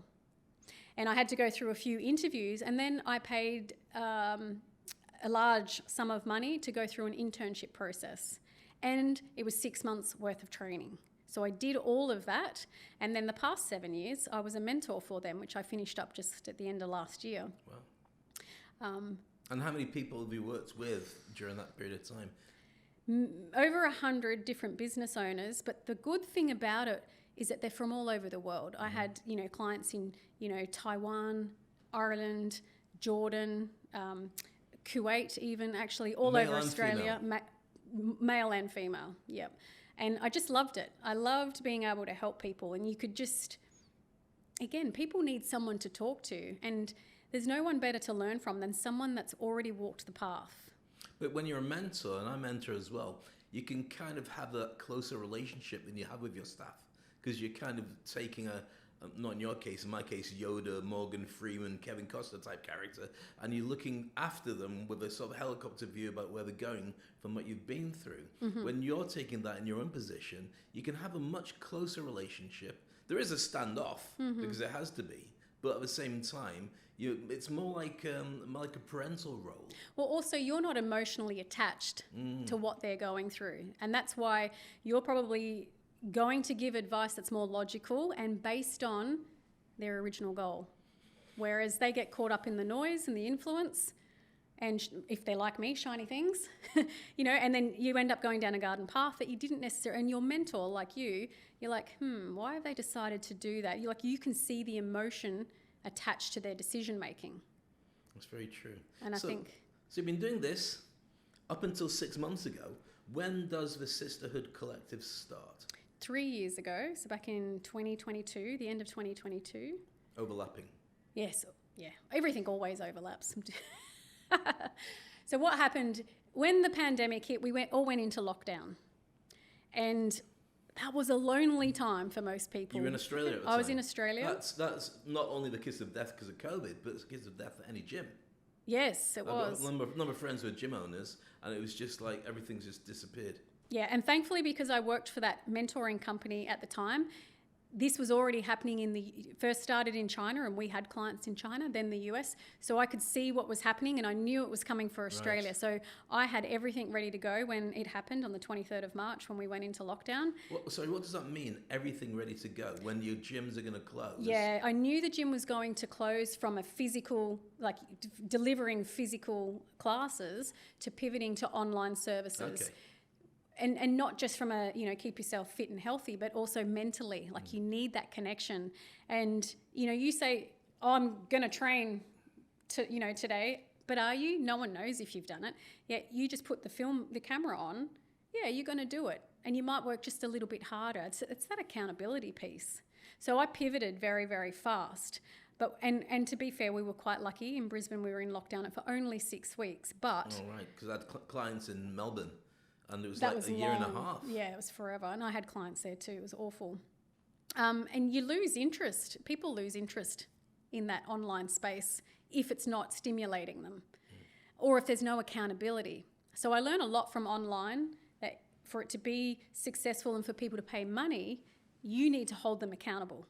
And I had to go through a few interviews, and then I paid a large sum of money to go through an internship process. And it was 6 months worth of training. So I did all of that. And then the past 7 years, I was a mentor for them, which I finished up just at the end of last year. Wow. And how many people have you worked with during that period of time? Over 100 different business owners, but the good thing about it is that they're from all over the world. I had, clients in, Taiwan, Ireland, Jordan, Kuwait, even actually all over Australia, male and female. Yep. And I just loved it. I loved being able to help people, and you could just, again, people need someone to talk to, and there's no one better to learn from than someone that's already walked the path. But when you're a mentor, and I mentor as well, you can kind of have a closer relationship than you have with your staff, because you're kind of taking not in your case, in my case, Yoda, Morgan Freeman, Kevin Costner type character, and you're looking after them with a sort of helicopter view about where they're going from what you've been through. Mm-hmm. When you're taking that in your own position, you can have a much closer relationship. There is a standoff, because it has to be, but at the same time, it's more like a parental role. Well, also, you're not emotionally attached to what they're going through. And that's why you're probably going to give advice that's more logical and based on their original goal. Whereas they get caught up in the noise and the influence, and if they're like me, shiny things, and then you end up going down a garden path that you didn't necessarily, and your mentor, like you're like, why have they decided to do that? You can see the emotion attached to their decision making. That's very true. And so you've been doing this up until 6 months ago. When does the Sisterhood Collective start? 3 years ago, so back in 2022, the end of 2022. Overlapping. Yes, yeah. Everything always overlaps. So what happened when the pandemic hit? We all went into lockdown, and that was a lonely time for most people. You were in Australia at the time. I was in Australia. That's not only the kiss of death because of COVID, but it's the kiss of death at any gym. Yes, it was. I've got a number of friends who are gym owners, and it was just like everything's just disappeared. Yeah, and thankfully, because I worked for that mentoring company at the time, this was already happening first started in China, and we had clients in China, then the US. So I could see what was happening, and I knew it was coming for Australia. Right. So I had everything ready to go when it happened on the 23rd of March when we went into lockdown. Sorry, what does that mean, everything ready to go, when your gyms are going to close? Yeah, I knew the gym was going to close from a physical, delivering physical classes to pivoting to online services. Okay. And not just from keep yourself fit and healthy, but also mentally. You need that connection. And, you say, I'm going to train today, but are you? No one knows if you've done it. Yet you just put the camera on. Yeah, you're going to do it. And you might work just a little bit harder. It's that accountability piece. So I pivoted very, very fast. But and to be fair, we were quite lucky. In Brisbane, we were in lockdown for only 6 weeks. But right, because I had clients in Melbourne. And it was a year and a half. Yeah, it was forever. And I had clients there too. It was awful. And you lose interest. People lose interest in that online space if it's not stimulating them or if there's no accountability. So I learned a lot from online that for it to be successful and for people to pay money, you need to hold them accountable.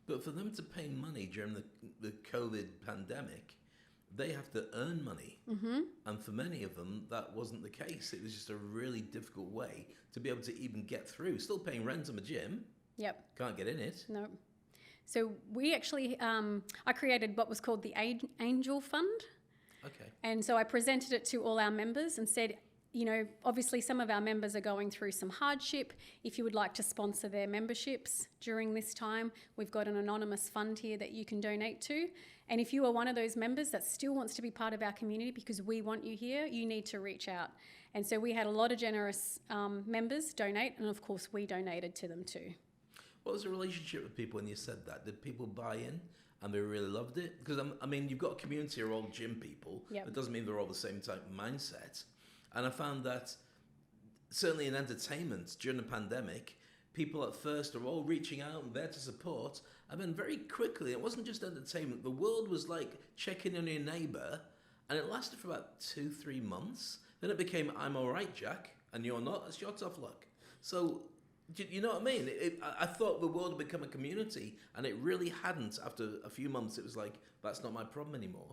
But for them to pay money during the COVID pandemic, they have to earn money. And for many of them, that wasn't the case. It was just a really difficult way to be able to even get through. Still paying rent on a gym. Yep. Can't get in it. No. So we actually, I created what was called the Angel Fund. Okay. And so I presented it to all our members and said, you know, obviously some of our members are going through some hardship. If you would like to sponsor their memberships during this time, we've got an anonymous fund here that you can donate to. And if you are one of those members that still wants to be part of our community because we want you here, you need to reach out. And so we had a lot of generous members donate, and of course we donated to them too. What was the relationship with people when you said that? Did people buy in and they really loved it? Because, I mean, you've got a community of all gym people. Yep. It doesn't mean they're all the same type of mindset. And I found that certainly in entertainment during the pandemic, people at first are all reaching out and there to support. And then very quickly, it wasn't just entertainment. The world was like checking on your neighbour. And it lasted for about 2-3 months. Then it became, I'm all right, Jack, and you're not. It's your tough luck. So, you know what I mean? I thought the world had become a community, and it really hadn't. After a few months, it was like, that's not my problem anymore.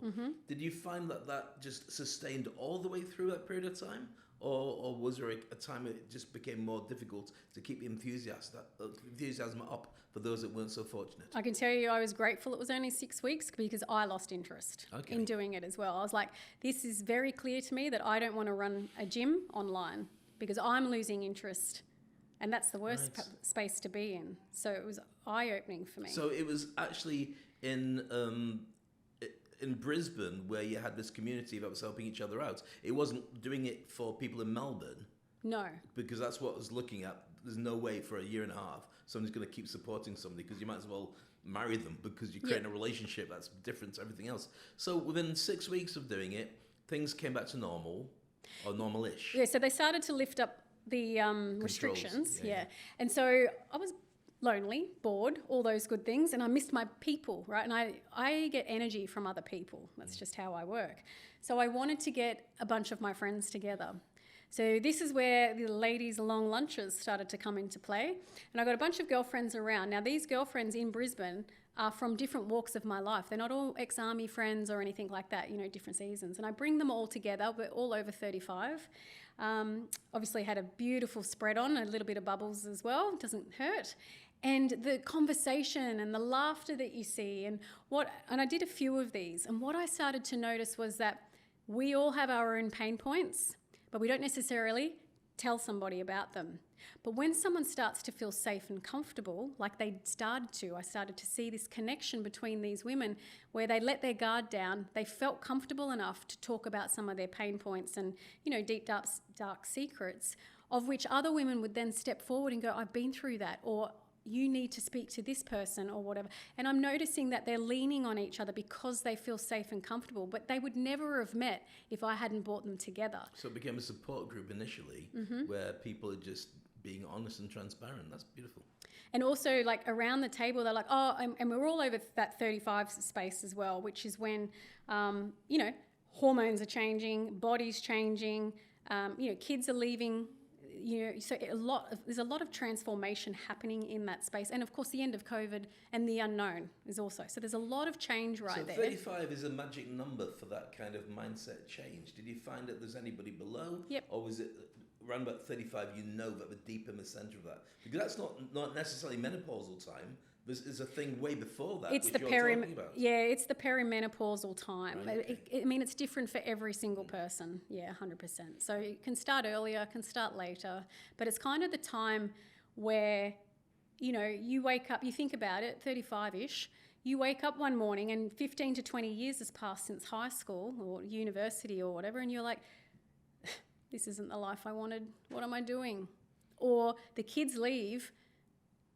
Did you find that just sustained all the way through that period of time? Or was there a time it just became more difficult to keep the enthusiasm up for those that weren't so fortunate? I can tell you I was grateful it was only 6 weeks because I lost interest in doing it as well. I was like, this is very clear to me that I don't want to run a gym online because I'm losing interest. And that's the worst space to be in. So it was eye-opening for me. So it was actually in Brisbane where you had this community that was helping each other out. It wasn't doing it for people in Melbourne. No. Because that's what I was looking at. There's no way for a year and a half somebody's going to keep supporting somebody because you might as well marry them because you're creating a relationship that's different to everything else. So within 6 weeks of doing it, things came back to normal or normal-ish. Yeah, so they started to lift up the restrictions. Yeah. And so I was lonely, bored, all those good things, and I missed my people, right? And I get energy from other people. That's just how I work. So I wanted to get a bunch of my friends together. So this is where the ladies' long lunches started to come into play. And I got a bunch of girlfriends around. Now, these girlfriends in Brisbane are from different walks of my life. They're not all ex-army friends or anything like that, you know, different seasons. And I bring them all together. We're all over 35. Obviously had a beautiful spread on, a little bit of bubbles as well, doesn't hurt. And the conversation and the laughter that you see and I did a few of these, and what I started to notice was that we all have our own pain points, but we don't necessarily tell somebody about them. But when someone starts to feel safe and comfortable, like I started to see this connection between these women where they let their guard down, they felt comfortable enough to talk about some of their pain points and, you know, deep, dark secrets, of which other women would then step forward and go, I've been through that, or you need to speak to this person or whatever. And I'm noticing that they're leaning on each other because they feel safe and comfortable, but they would never have met if I hadn't brought them together. So it became a support group initially where people are just being honest and transparent. That's beautiful. And also, like, around the table, they're like, oh, and we're all over that 35 space as well, which is when, you know, hormones are changing, bodies changing, you know, kids are leaving, you know, so there's a lot of transformation happening in that space. And of course, the end of COVID and the unknown is also. So there's a lot of change there. So 35 is a magic number for that kind of mindset change. Did you find that there's anybody below? Yep. Or was it around about 35, you know that we're deep in the centre of that? Because that's not necessarily menopausal time. There's a thing way before that, it's which you're talking about. Yeah, it's the perimenopausal time. Right, okay. I mean, it's different for every single person. Yeah, 100%. So it can start earlier, can start later. But it's kind of the time where, you know, you wake up, you think about it, 35-ish, you wake up one morning and 15 to 20 years has passed since high school or university or whatever, and you're like, this isn't the life I wanted. What am I doing? Or the kids leave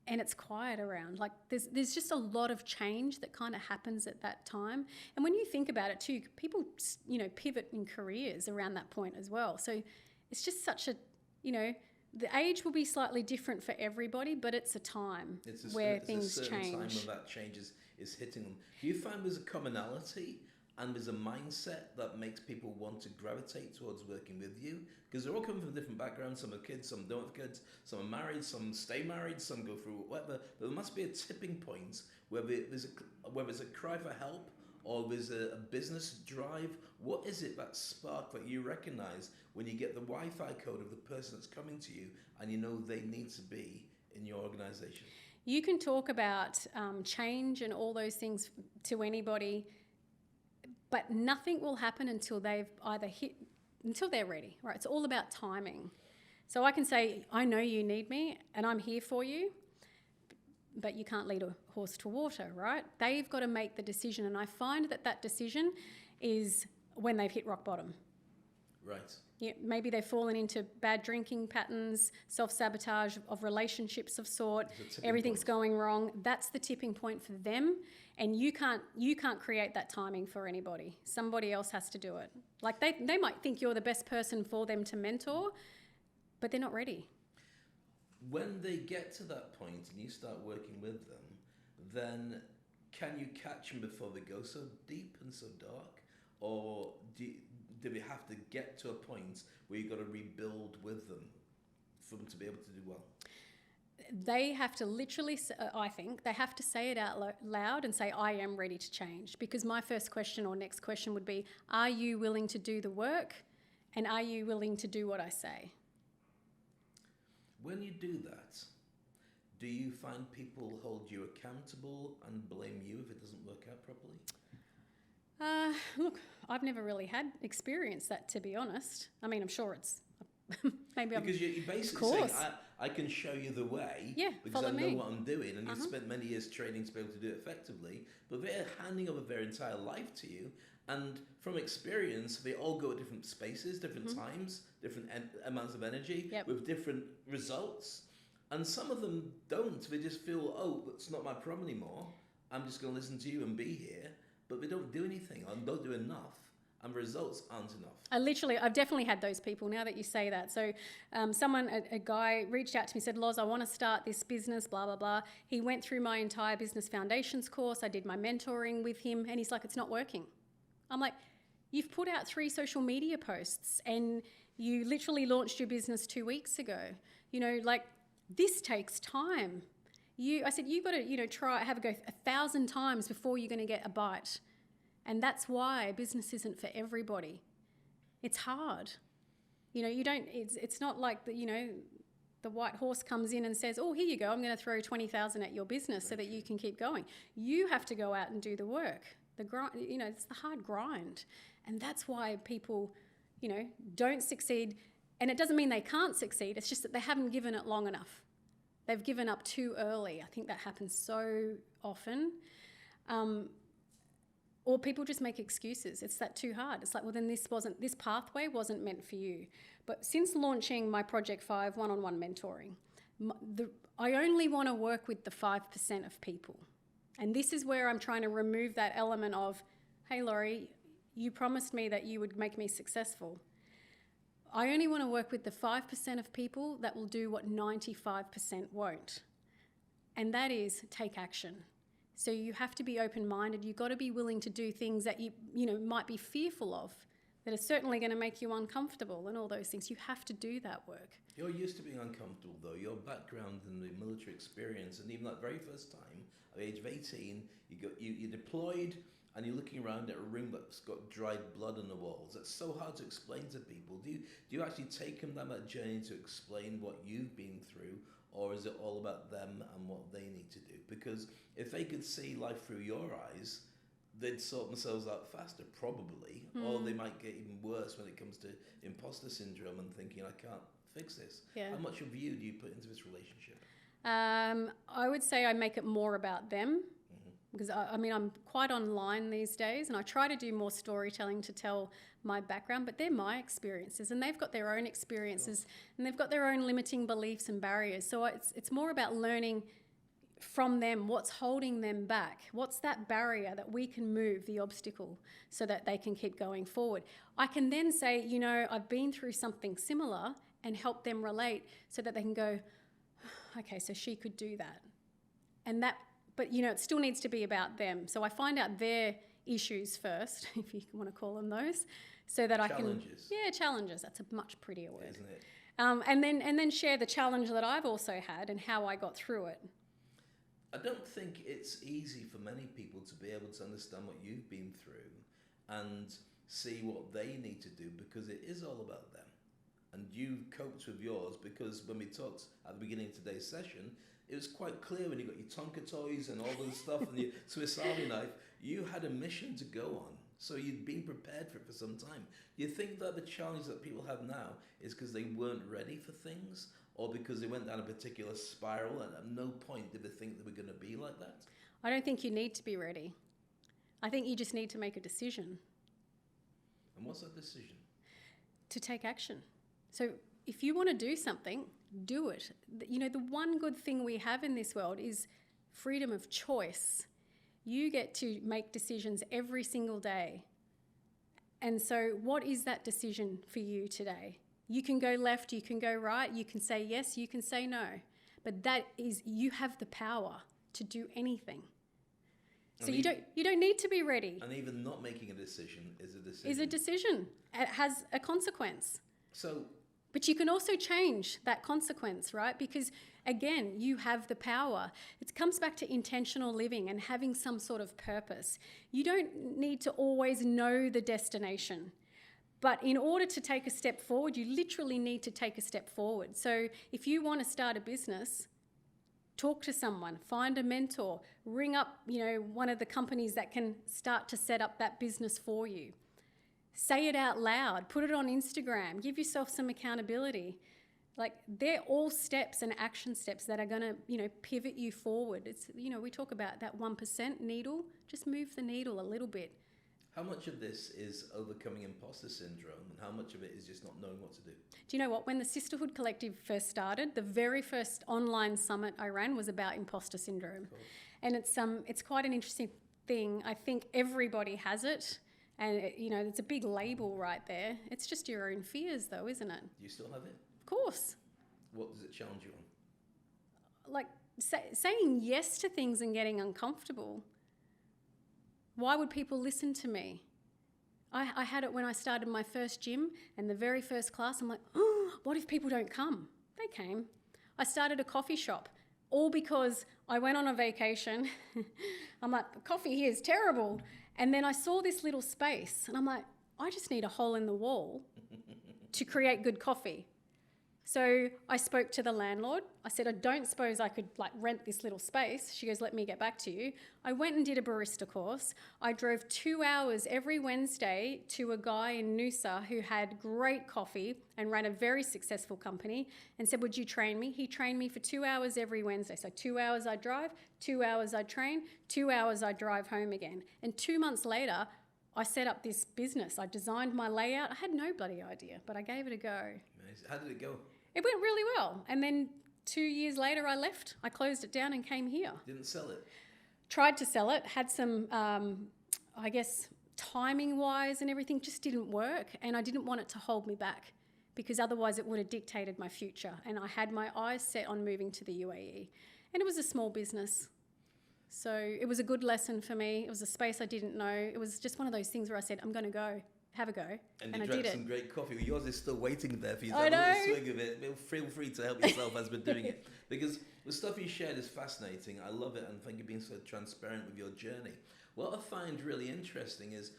and it's quiet around. Like there's just a lot of change that kind of happens at that time. And when you think about it too, people, you know, pivot in careers around that point as well. So it's just such a, you know, the age will be slightly different for everybody, but it's a time where things change. It's a certain time when that change is hitting them. Do you find there's a commonality and there's a mindset that makes people want to gravitate towards working with you? Because they're all coming from different backgrounds. Some have kids, some don't have kids, some are married, some stay married, some go through whatever. But there must be a tipping point where there's a cry for help or is it a business drive? What is it, that spark that you recognize when you get the Wi-Fi code of the person that's coming to you and you know they need to be in your organization? You can talk about change and all those things to anybody, but nothing will happen until they've either until they're ready, right? It's all about timing. So I can say, I know you need me and I'm here for you, but you can't lead a horse to water, right? They've got to make the decision. And I find that decision is when they've hit rock bottom. Right. Yeah, maybe they've fallen into bad drinking patterns, self-sabotage of relationships of sort, everything's going wrong. That's the tipping point for them. And you can't create that timing for anybody. Somebody else has to do it. Like they might think you're the best person for them to mentor, but they're not ready. When they get to that point and you start working with them, then can you catch them before they go so deep and so dark? Or do we have to get to a point where you've got to rebuild with them for them to be able to do well? They have to literally, I think, they have to say it out loud and say, I am ready to change. Because my first question or next question would be, are you willing to do the work? And are you willing to do what I say? When you do that, do you find people hold you accountable and blame you if it doesn't work out properly? Look, I've never really had experienced that, to be honest. I mean, I'm sure it's maybe because you're basically saying, I can show you the way because I know what I'm doing, and you've spent many years training to be able to do it effectively, but they're handing over their entire life to you. And from experience, they all go at different spaces, different times, different amounts of energy with different results. And some of them don't. They just feel, oh, that's not my problem anymore. I'm just going to listen to you and be here. But they don't do anything and don't do enough. And the results aren't enough. I've definitely had those people now that you say that. So a guy reached out to me and said, Loz, I want to start this business, blah, blah, blah. He went through my entire business foundations course. I did my mentoring with him and he's like, it's not working. I'm like, you've put out 3 social media posts and you literally launched your business 2 weeks ago. You know, like this takes time. I said, you've got to, have a go 1,000 times before you're going to get a bite. And that's why business isn't for everybody. It's hard. It's not like the white horse comes in and says, oh, here you go, I'm going to throw 20,000 at your business so that you can keep going. You have to go out and do the work. The grind, it's the hard grind. And that's why people, don't succeed. And it doesn't mean they can't succeed. It's just that they haven't given it long enough. They've given up too early. I think that happens so often. Or people just make excuses. It's that too hard. It's like, well, then this pathway wasn't meant for you. But since launching my Project 5 one-on-one mentoring, I only want to work with the 5% of people. And this is where I'm trying to remove that element of, hey, Laurie, you promised me that you would make me successful. I only want to work with the 5% of people that will do what 95% won't. And that is take action. So you have to be open-minded. You've got to be willing to do things that you might be fearful of, that are certainly going to make you uncomfortable and all those things. You have to do that work. You're used to being uncomfortable, though. Your background and the military experience, and even that very first time, at the age of 18, you deployed, and you're looking around at a room that's got dried blood on the walls. That's so hard to explain to people. Do you actually take them down that journey to explain what you've been through, or is it all about them and what they need to do? Because if they could see life through your eyes, they'd sort themselves out faster, probably, or they might get even worse when it comes to imposter syndrome and thinking, I can't fix this. Yeah. How much of you do you put into this relationship? I would say I make it more about them. Because I'm quite online these days and I try to do more storytelling to tell my background, but they're my experiences and they've got their own experiences and they've got their own limiting beliefs and barriers. So it's more about learning from them what's holding them back. What's that barrier that we can move, the obstacle, so that they can keep going forward. I can then say, I've been through something similar and help them relate so that they can go, okay, so she could do that. But, it still needs to be about them. So I find out their issues first, if you want to call them those, so that Challenges. Challenges. That's a much prettier word. Isn't it? And then share the challenge that I've also had and how I got through it. I don't think it's easy for many people to be able to understand what you've been through and see what they need to do, because it is all about them. And you coped with yours, because when we talked at the beginning of today's session, it was quite clear when you got your Tonka toys and all those stuff and your Swiss Army knife, you had a mission to go on. So you'd been prepared for it for some time. Do you think that the challenge that people have now is because they weren't ready for things, or because they went down a particular spiral and at no point did they think they were going to be like that? I don't think you need to be ready. I think you just need to make a decision. And what's that decision? To take action. So if you want to do something, do it. You know, the one good thing we have in this world is freedom of choice. You get to make decisions every single day. And so what is that decision for you today? You can go left, you can go right, you can say yes, you can say no. But that is, you have the power to do anything. So you don't need to be ready. And even not making a decision is a decision. Is a decision. It has a consequence. So, but you can also change that consequence, right? Because again, you have the power. It comes back to intentional living and having some sort of purpose. You don't need to always know the destination. But in order to take a step forward, you literally need to take a step forward. So if you want to start a business, talk to someone, find a mentor, ring up, one of the companies that can start to set up that business for you. Say it out loud, put it on Instagram, give yourself some accountability. Like, they're all steps and action steps that are going to, pivot you forward. It's, we talk about that 1% needle, just move the needle a little bit. How much of this is overcoming imposter syndrome, and how much of it is just not knowing what to do? Do you know what? When the Sisterhood Collective first started, the very first online summit I ran was about imposter syndrome. Cool. And it's quite an interesting thing. I think everybody has it. And, it's a big label right there. It's just your own fears, though, isn't it? Do you still have it? Of course. What does it challenge you on? Like saying yes to things and getting uncomfortable. Why would people listen to me? I had it when I started my first gym and the very first class. I'm like, oh, what if people don't come? They came. I started a coffee shop, all because I went on a vacation. I'm like, the coffee here is terrible. And then I saw this little space and I'm like, I just need a hole in the wall to create good coffee. So I spoke to the landlord. I said, I don't suppose I could rent this little space. She goes, let me get back to you. I went and did a barista course. I drove 2 hours every Wednesday to a guy in Noosa who had great coffee and ran a very successful company, and said, would you train me? He trained me for 2 hours every Wednesday. So 2 hours I'd drive, 2 hours I'd train, 2 hours I'd drive home again. And 2 months later, I set up this business. I designed my layout. I had no bloody idea, but I gave it a go. Amazing. How did it go? It went really well. And then 2 years later, I left. I closed it down and came here. Didn't sell it? Tried to sell it. Had some, timing-wise and everything just didn't work. And I didn't want it to hold me back, because otherwise it would have dictated my future. And I had my eyes set on moving to the UAE. And it was a small business. So it was a good lesson for me. It was a space I didn't know. It was just one of those things where I said, I'm going to go. Have a go. And I you did drank it. some great coffee. Yours is still waiting there for you to I have a know. little swig of it. Feel free to help yourself as we're doing it. Because the stuff you shared is fascinating. I love it, and thank you for being so transparent with your journey. What I find really interesting is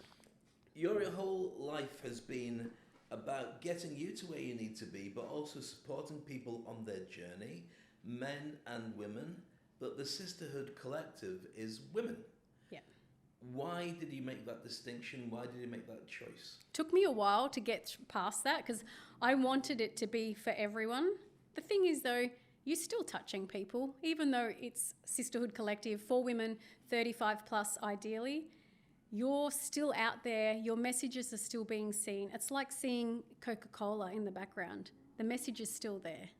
your whole life has been about getting you to where you need to be, but also supporting people on their journey, men and women. But the Sisterhood Collective is women. Why did you make that distinction? Why did you make that choice? Took me a while to get past that, because I wanted it to be for everyone. The thing is, though, you're still touching people, even though it's Sisterhood Collective for women 35 plus ideally. You're still out there. Your messages are still being seen. It's like seeing Coca-Cola in the background. The message is still there,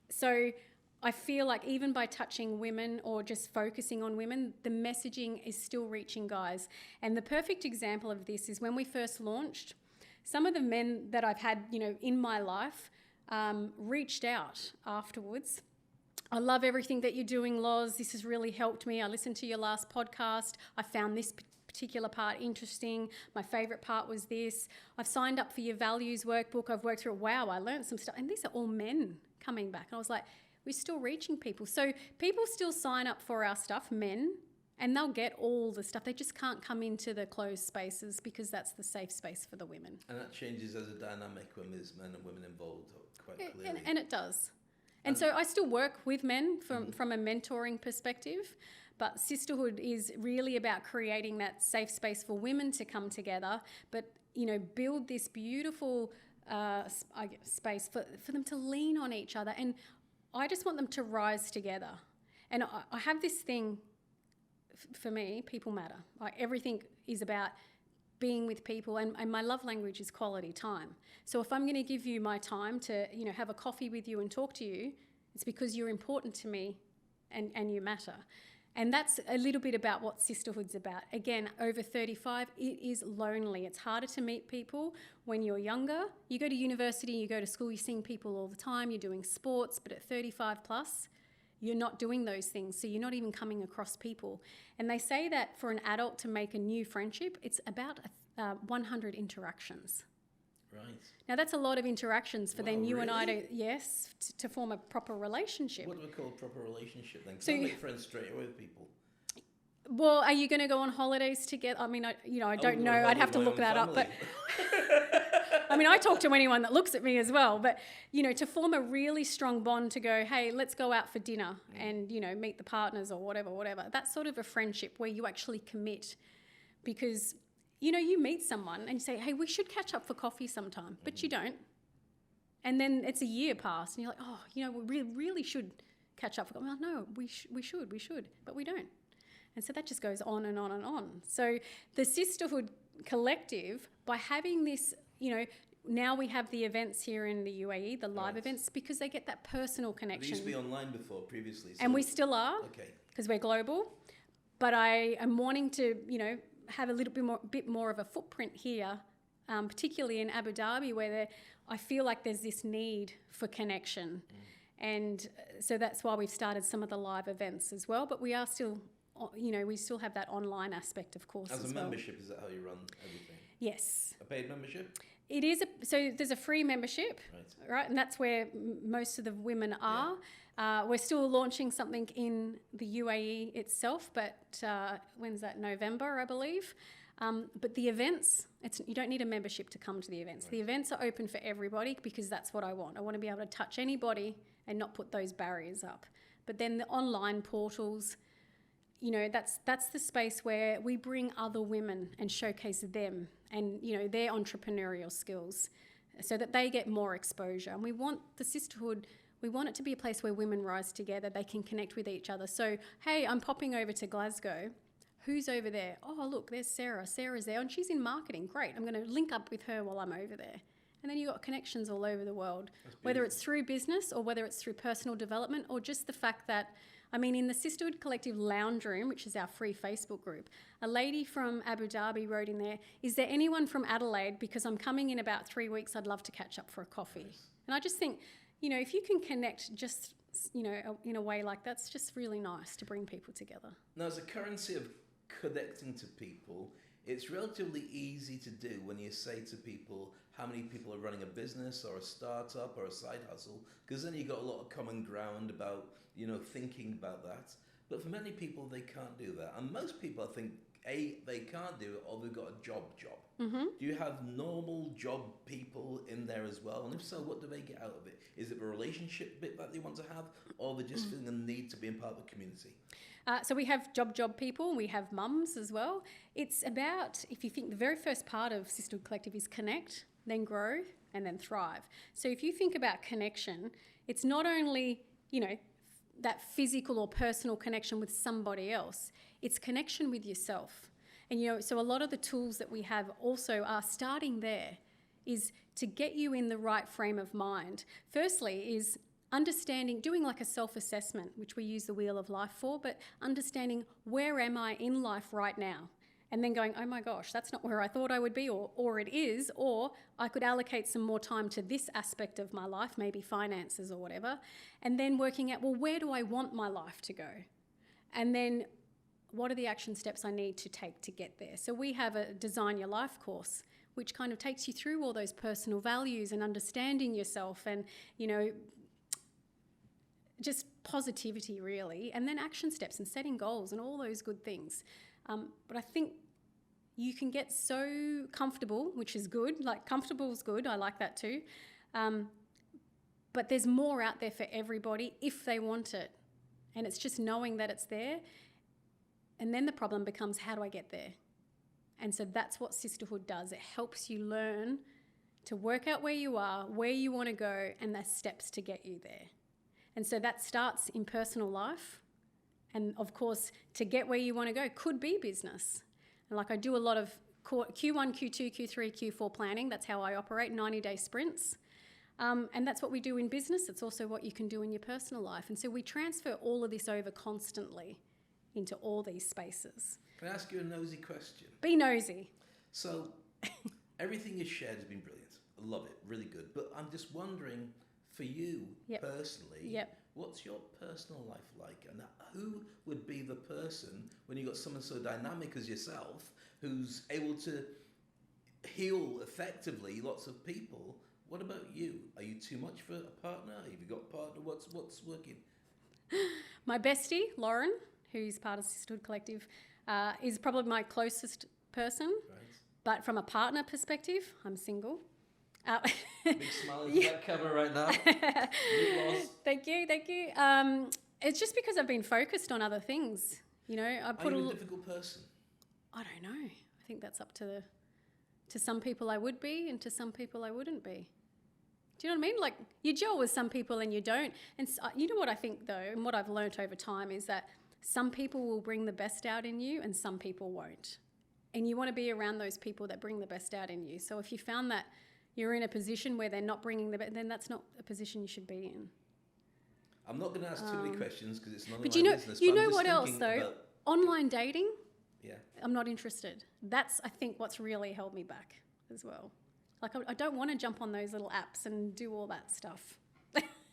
So I feel like even by touching women or just focusing on women, the messaging is still reaching guys. And the perfect example of this is when we first launched, some of the men that I've had, in my life reached out afterwards. I love everything that you're doing, Loz. This has really helped me. I listened to your last podcast. I found this particular part interesting. My favourite part was this. I've signed up for your values workbook. I've worked through it. Wow, I learned some stuff. And these are all men coming back. And I was like, we're still reaching people. So people still sign up for our stuff, men, and they'll get all the stuff. They just can't come into the closed spaces because that's the safe space for the women. And that changes as a dynamic when there's men and women involved quite clearly. And it does. And so I still work with men from a mentoring perspective, but sisterhood is really about creating that safe space for women to come together, but, you know, build this beautiful space for them to lean on each other. And I just want them to rise together. And I have this thing, for me, people matter. Like, everything is about being with people, and my love language is quality time. So if I'm going to give you my time to, you know, have a coffee with you and talk to you, it's because you're important to me and you matter. And that's a little bit about what sisterhood's about. Again, over 35, it is lonely. It's harder to meet people when you're younger. You go to university, you go to school, you're seeing people all the time, you're doing sports, but at 35 plus, you're not doing those things, so you're not even coming across people. And they say that for an adult to make a new friendship, it's about 100 interactions. Right. Now, that's a lot of interactions for then you and I really? to form a proper relationship. What do we call a proper relationship then? Because So I make friends straight away with people. Well, are you going to go on holidays together? I mean, I don't know. I'd have to look that up. But I mean, I talk to anyone that looks at me as well. But, you know, to form a really strong bond to go, hey, let's go out for dinner and, you know, meet the partners or whatever. That's sort of a friendship where you actually commit, because, you know, you meet someone and you say, hey, we should catch up for coffee sometime, but you don't. And then it's a year past and you're like, oh, you know, we really should catch up for coffee. Well, no, we should, but we don't. And so that just goes on and on and on. So the Sisterhood Collective, by having this, you know, now we have the events here in the UAE, the live events, because they get that personal connection. They used to be online before, previously. So and we still are, because we're global. But I am wanting to, you know, have a little bit more of a footprint here, particularly in Abu Dhabi, where I feel like there's this need for connection. And so that's why we've started some of the live events as well. But we are still, you know, we still have that online aspect, of course, as a membership, is that how you run everything? Yes. A paid membership? It is. So there's a free membership, right? And that's where most of the women are. Yeah. We're still launching something in the UAE itself, but when's that? November, I believe. But the events, you don't need a membership to come to the events. Right. The events are open for everybody because that's what I want. I want to be able to touch anybody and not put those barriers up. But then the online portals, you know, that's the space where we bring other women and showcase them and, you know, their entrepreneurial skills so that they get more exposure. And we want the sisterhood, we want it to be a place where women rise together, they can connect with each other. So, hey, I'm popping over to Glasgow. Who's over there? Oh, look, there's Sarah. Sarah's there and she's in marketing. Great. I'm going to link up with her while I'm over there. And then you've got connections all over the world, whether it's through business or whether it's through personal development or just the fact that, I mean, in the Sisterhood Collective Lounge Room, which is our free Facebook group, a lady from Abu Dhabi wrote in there, is there anyone from Adelaide? Because I'm coming in about 3 weeks, I'd love to catch up for a coffee. Nice. And I just think, you know, if you can connect just, you know, in a way like that's just really nice to bring people together. Now, as a currency of connecting to people, it's relatively easy to do when you say to people how many people are running a business or a startup or a side hustle, because then you've got a lot of common ground about, you know, thinking about that. But for many people, they can't do that. And most people, I think, they can't do it or they've got a job. Mm-hmm. Do you have normal job people in there as well? And if so, what do they get out of it? Is it the relationship bit that they want to have, or they're just feeling the need to be in part of the community? So we have job people, we have mums as well. It's about, if you think the very first part of Sisterhood Collective is connect, then grow, and then thrive. So if you think about connection, it's not only, you know, that physical or personal connection with somebody else, it's connection with yourself. And, you know, so a lot of the tools that we have also are starting there, is to get you in the right frame of mind. Firstly is understanding, doing like a self-assessment, which we use the Wheel of Life for, but understanding where am I in life right now? And then going, oh my gosh, that's not where I thought I would be, or it is, or I could allocate some more time to this aspect of my life, maybe finances or whatever. And then working out, well, where do I want my life to go? And then what are the action steps I need to take to get there? So we have a Design Your Life course, which kind of takes you through all those personal values and understanding yourself and, you know, just positivity really, and then action steps and setting goals and all those good things. But I think you can get so comfortable, which is good. Like, comfortable is good. I like that too. But there's more out there for everybody if they want it. And it's just knowing that it's there. And then the problem becomes, how do I get there? And so that's what sisterhood does. It helps you learn to work out where you are, where you want to go, and the steps to get you there. And so that starts in personal life. And of course, to get where you want to go could be business. And like, I do a lot of Q1, Q2, Q3, Q4 planning. That's how I operate, 90-day sprints. And that's what we do in business. It's also what you can do in your personal life. And so we transfer all of this over constantly into all these spaces. Can I ask you a nosy question? Be nosy. So everything you shared has been brilliant. I love it, really good. But I'm just wondering, for you personally, what's your personal life like? And who would be the person, when you've got someone so dynamic as yourself, who's able to heal effectively lots of people? What about you? Are you too much for a partner? Have you got a partner? What's working? My bestie, Lauren, who's part of Sisterhood Collective, is probably my closest person. Right. But from a partner perspective, I'm single. Big smile on that cover right now. Thank you. It's just because I've been focused on other things. You know, Are you a difficult person? I don't know. I think that's up to some people I would be, and to some people I wouldn't be. Do you know what I mean? Like, you gel with some people and you don't. And you know what I think, though, and what I've learnt over time is that some people will bring the best out in you and some people won't. And you want to be around those people that bring the best out in you. So if you found that you're in a position where they're not bringing the best, then that's not a position you should be in. I'm not going to ask too many questions because it's none of my business. But you know what else, though? Online dating? Yeah. I'm not interested. That's, I think, what's really held me back as well. Like, I don't want to jump on those little apps and do all that stuff.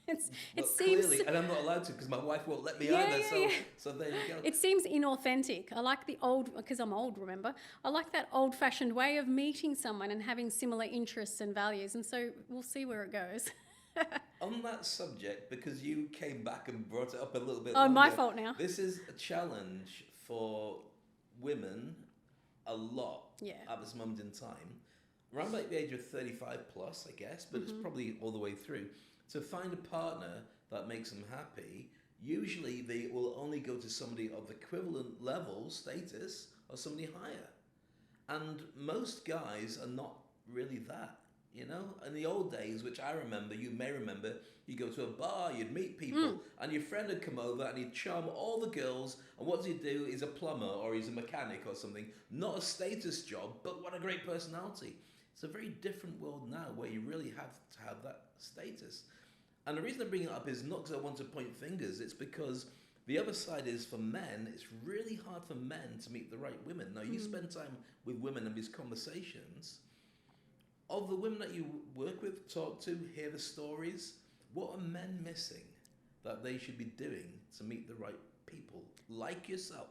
It seems clearly, and I'm not allowed to because my wife won't let me either. So there you go. It seems inauthentic. I like the old, because I'm old, remember? I like that old-fashioned way of meeting someone and having similar interests and values. And so we'll see where it goes. On that subject, because you came back and brought it up a little bit. Oh, my fault now. This is a challenge for women a lot at this moment in time. Around about the age of 35 plus, I guess, but it's probably all the way through. To find a partner that makes them happy, usually they will only go to somebody of equivalent level, status, or somebody higher. And most guys are not really that, you know? In the old days, which I remember, you may remember, you go to a bar, you'd meet people, and your friend would come over and he'd charm all the girls, and what does he do? He's a plumber or he's a mechanic or something. Not a status job, but what a great personality. It's a very different world now where you really have to have that status. And the reason I bring it up is not because I want to point fingers, it's because the other side is, for men, it's really hard for men to meet the right women. Now, you spend time with women in these conversations. Of the women that you work with, talk to, hear the stories, what are men missing that they should be doing to meet the right people, like yourself?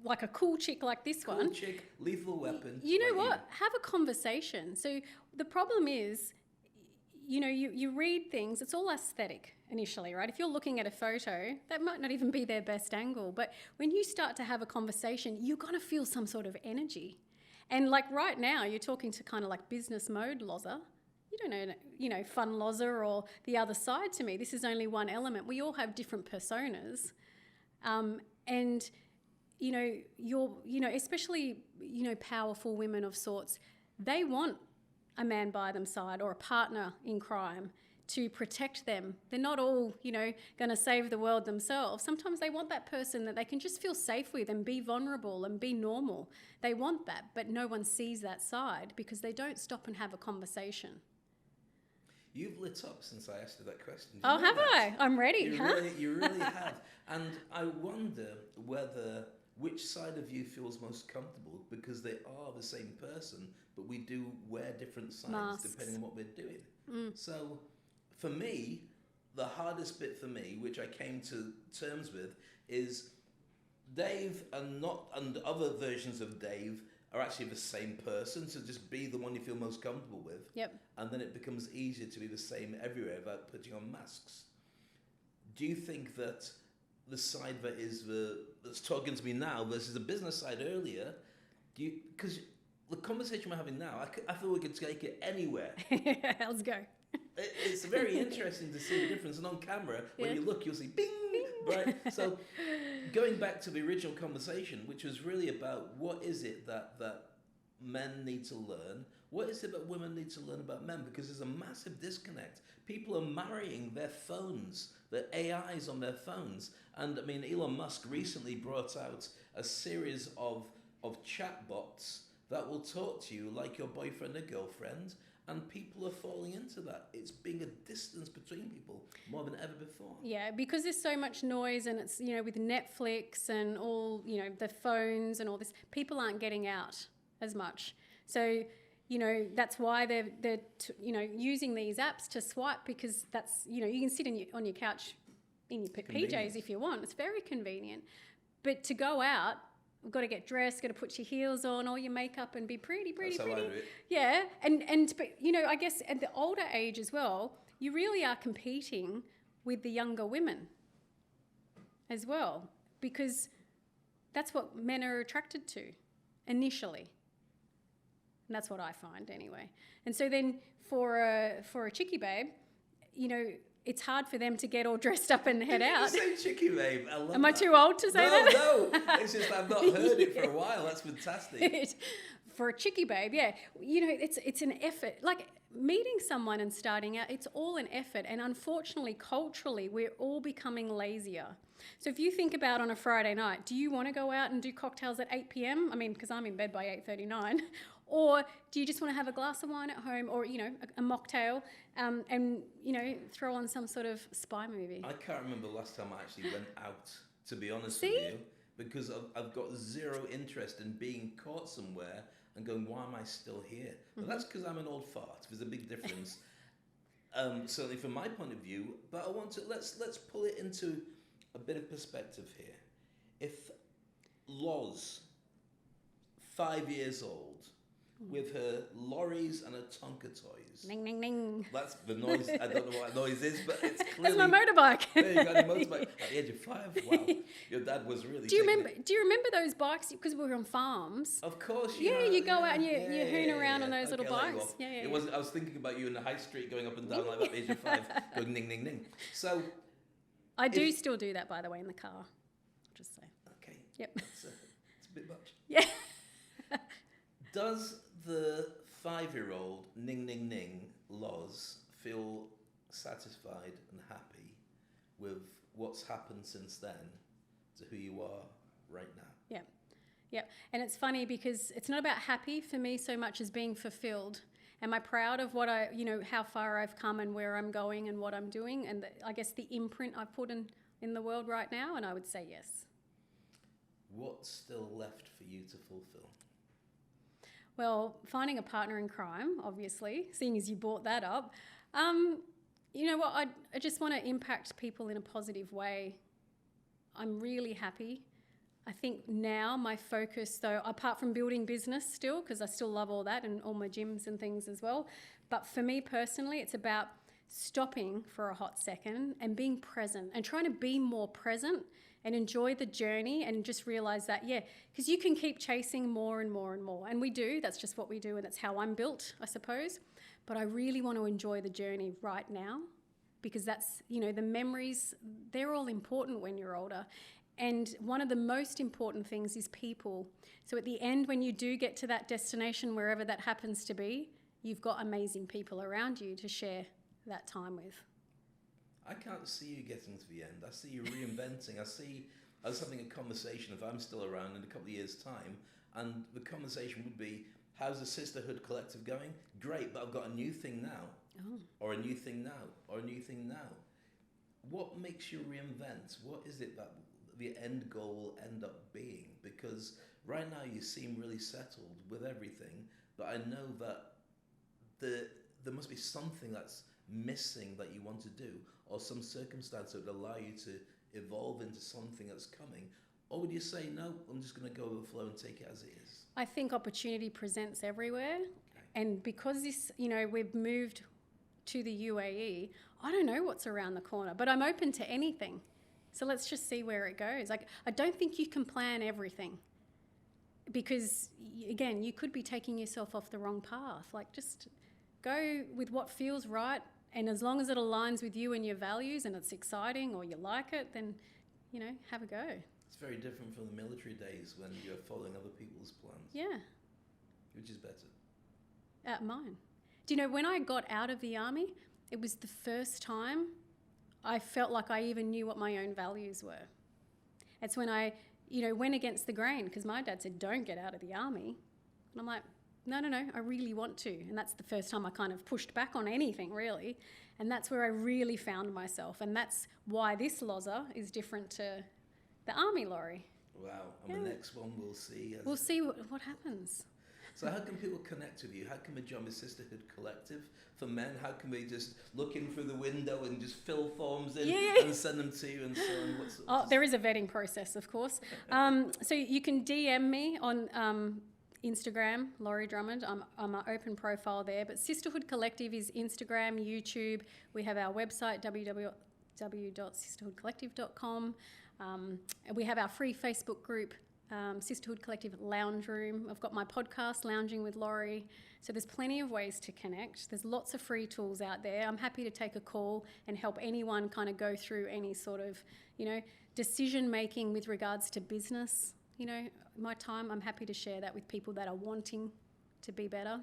Like a cool chick like this one. Cool chick, lethal weapon. You know what? Have a conversation. So the problem is, you know, you read things, it's all aesthetic initially, right? If you're looking at a photo, that might not even be their best angle. But when you start to have a conversation, you're going to feel some sort of energy. And like right now, you're talking to kind of like business mode Loza. You don't know, you know, fun Loza or the other side to me. This is only one element. We all have different personas. And, you know, especially, you know, powerful women of sorts, they want a man by them side or a partner in crime to protect them. They're not all, you know, going to save the world themselves. Sometimes they want that person that they can just feel safe with and be vulnerable and be normal. They want that, but no one sees that side because they don't stop and have a conversation. You've lit up since I asked you that question. Oh, have I? I'm ready, You really have. And I wonder which side of you feels most comfortable, because they are the same person, but we do wear different sides Masks. depending on what we're doing. So for me, the hardest bit for me, which I came to terms with, is Dave and other versions of Dave are actually the same person. So just be the one you feel most comfortable with. Yep. And then it becomes easier to be the same everywhere without putting on masks. do you think that the side that is that's talking to me now versus the business side earlier, because the conversation we're having now, I feel we could take it anywhere. Let's go. It's very interesting to see the difference. And on camera, when you look, you'll see bing, right? So going back to the original conversation, which was really about what is it that men need to learn? What is it that women need to learn about men? Because there's a massive disconnect. People are marrying their phones, their AIs on their phones. And I mean, Elon Musk recently brought out a series of chatbots that will talk to you like your boyfriend or girlfriend. And people are falling into that. It's being a distance between people more than ever before. Yeah, because there's so much noise, and it's, with Netflix and all, the phones and all this, people aren't getting out as much. So, that's why they're using these apps to swipe, because that's, you can sit on your couch in your PJs if you want. It's very convenient. But to go out, we've got to get dressed, got to put your heels on, all your makeup, and be pretty. That's how I do it. Yeah, but I guess at the older age as well, you really are competing with the younger women as well, because that's what men are attracted to initially. And that's what I find anyway. And so then for a chickie babe, it's hard for them to get all dressed up and head out. You say chickie babe. I love Am I too old to say that? No. It's just I've not heard it for a while. That's fantastic. For a chickie babe, yeah. It's an effort. Like meeting someone and starting out, it's all an effort. And unfortunately, culturally, we're all becoming lazier. So if you think about on a Friday night, do you want to go out and do cocktails at 8 p.m? I mean, because I'm in bed by 8:39. Or do you just want to have a glass of wine at home, or, a mocktail, and, throw on some sort of spy movie? I can't remember the last time I actually went out, to be honest with you, because I've got zero interest in being caught somewhere and going, why am I still here? But that's because I'm an old fart. There's a big difference, certainly from my point of view. But I want to, let's pull it into a bit of perspective here. If Loz, 5 years old, with her lorries and her Tonka toys. Ning, ning, ning. That's the noise. I don't know what that noise is, but it's That's clearly... my motorbike. There you got a motorbike. At the age of 5, wow. Your dad was really... Do you remember those bikes? Because we were on farms. Of course. You go out and you hoon around on those little bikes. I was thinking about you in the high street going up and down like that at the age of 5, going ning, ning, ning. So... I do still do that, by the way, in the car. I'll just say. Okay. Yep. It's a bit much. Yeah. Does the 5-year-old ning, ning, ning Loz feel satisfied and happy with what's happened since then to who you are right now? Yeah. And it's funny because it's not about happy for me so much as being fulfilled. Am I proud of what how far I've come and where I'm going and what I'm doing, and I guess the imprint I've put in the world right now? And I would say yes. What's still left for you to fulfill? Well, finding a partner in crime, obviously, seeing as you brought that up. You know what? I just want to impact people in a positive way. I'm really happy. I think now my focus, though, apart from building business still, because I still love all that and all my gyms and things as well, but for me personally, it's about stopping for a hot second and being present and trying to be more present and enjoy the journey and just realize that, because you can keep chasing more and more and more. And we do. That's just what we do, and that's how I'm built, I suppose. But I really want to enjoy the journey right now, because that's, the memories, they're all important when you're older. And one of the most important things is people. So at the end, when you do get to that destination, wherever that happens to be, you've got amazing people around you to share that time with. I can't see you getting to the end. I see you reinventing. I see us having a conversation, if I'm still around in a couple of years' time, and the conversation would be, how's the Sisterhood Collective going? Great, but I've got a new thing now. Oh. Or a new thing now. Or a new thing now. What makes you reinvent? What is it that the end goal will end up being? Because right now you seem really settled with everything, but I know that there must be something that's missing that you want to do, or some circumstance that would allow you to evolve into something that's coming. Or would you say, no, I'm just going to go with the flow and take it as it is? I think opportunity presents everywhere. Okay. And because this, we've moved to the UAE, I don't know what's around the corner, but I'm open to anything. So let's just see where it goes. Like, I don't think you can plan everything, because again, you could be taking yourself off the wrong path. Like, just go with what feels right, and as long as it aligns with you and your values and it's exciting or you like it, then, you know, have a go. It's very different from the military days when you're following other people's plans. Yeah. Which is better? Mine. Do you know, when I got out of the army, it was the first time I felt like I even knew what my own values were. It's when I, you know, went against the grain, because my dad said, don't get out of the army. And I'm like, no, I really want to. And that's the first time I kind of pushed back on anything, really. And that's where I really found myself. And that's why this Loza is different to the army Laurie. Wow. And the next one we'll see. We'll see what happens. So how can people connect with you? How can we join the Sisterhood Collective for men? How can we just look in through the window and just fill forms in and send them to you and so on? There is a vetting process, of course. So you can DM me on Instagram, Laurie Drummond. I'm an open profile there. But Sisterhood Collective is Instagram, YouTube. We have our website, www.sisterhoodcollective.com. We have our free Facebook group, Sisterhood Collective Lounge Room. I've got my podcast, Lounging with Laurie. So there's plenty of ways to connect. There's lots of free tools out there. I'm happy to take a call and help anyone kind of go through any sort of, you know, decision making with regards to business. You know, my time, I'm happy to share that with people that are wanting to be better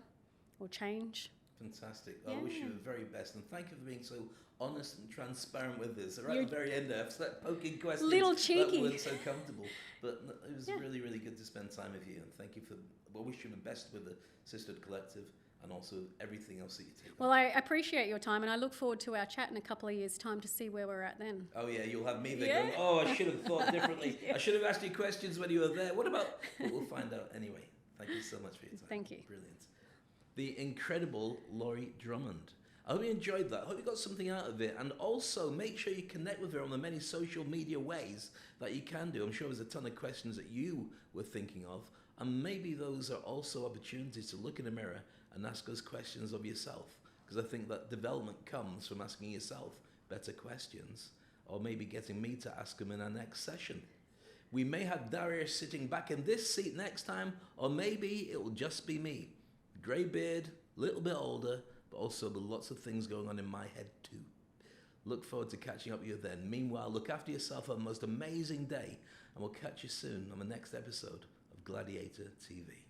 or change. Fantastic. I wish you the very best, and thank you for being so honest and transparent with us. Right at the very end, I started poking questions little cheeky. that weren't so comfortable, but it was really, really good to spend time with you. And thank you for. I wish you the best with the Sisterhood Collective and also everything else that you take. Well, I appreciate your time, and I look forward to our chat in a couple of years' time to see where we're at then. Oh yeah, you'll have me there going, oh, I should have thought differently. I should have asked you questions when you were there. What about? But we'll find out anyway. Thank you so much for your time. Thank you. Brilliant. The incredible Laurie Drummond. I hope you enjoyed that. I hope you got something out of it. And also, make sure you connect with her on the many social media ways that you can do. I'm sure there's a ton of questions that you were thinking of. And maybe those are also opportunities to look in the mirror and ask those questions of yourself. Because I think that development comes from asking yourself better questions, or maybe getting me to ask them in our next session. We may have Dariush sitting back in this seat next time, or maybe it will just be me. Grey beard, a little bit older, but also with lots of things going on in my head too. Look forward to catching up with you then. Meanwhile, look after yourself. Have the most amazing day, and we'll catch you soon on the next episode of Gladiator TV.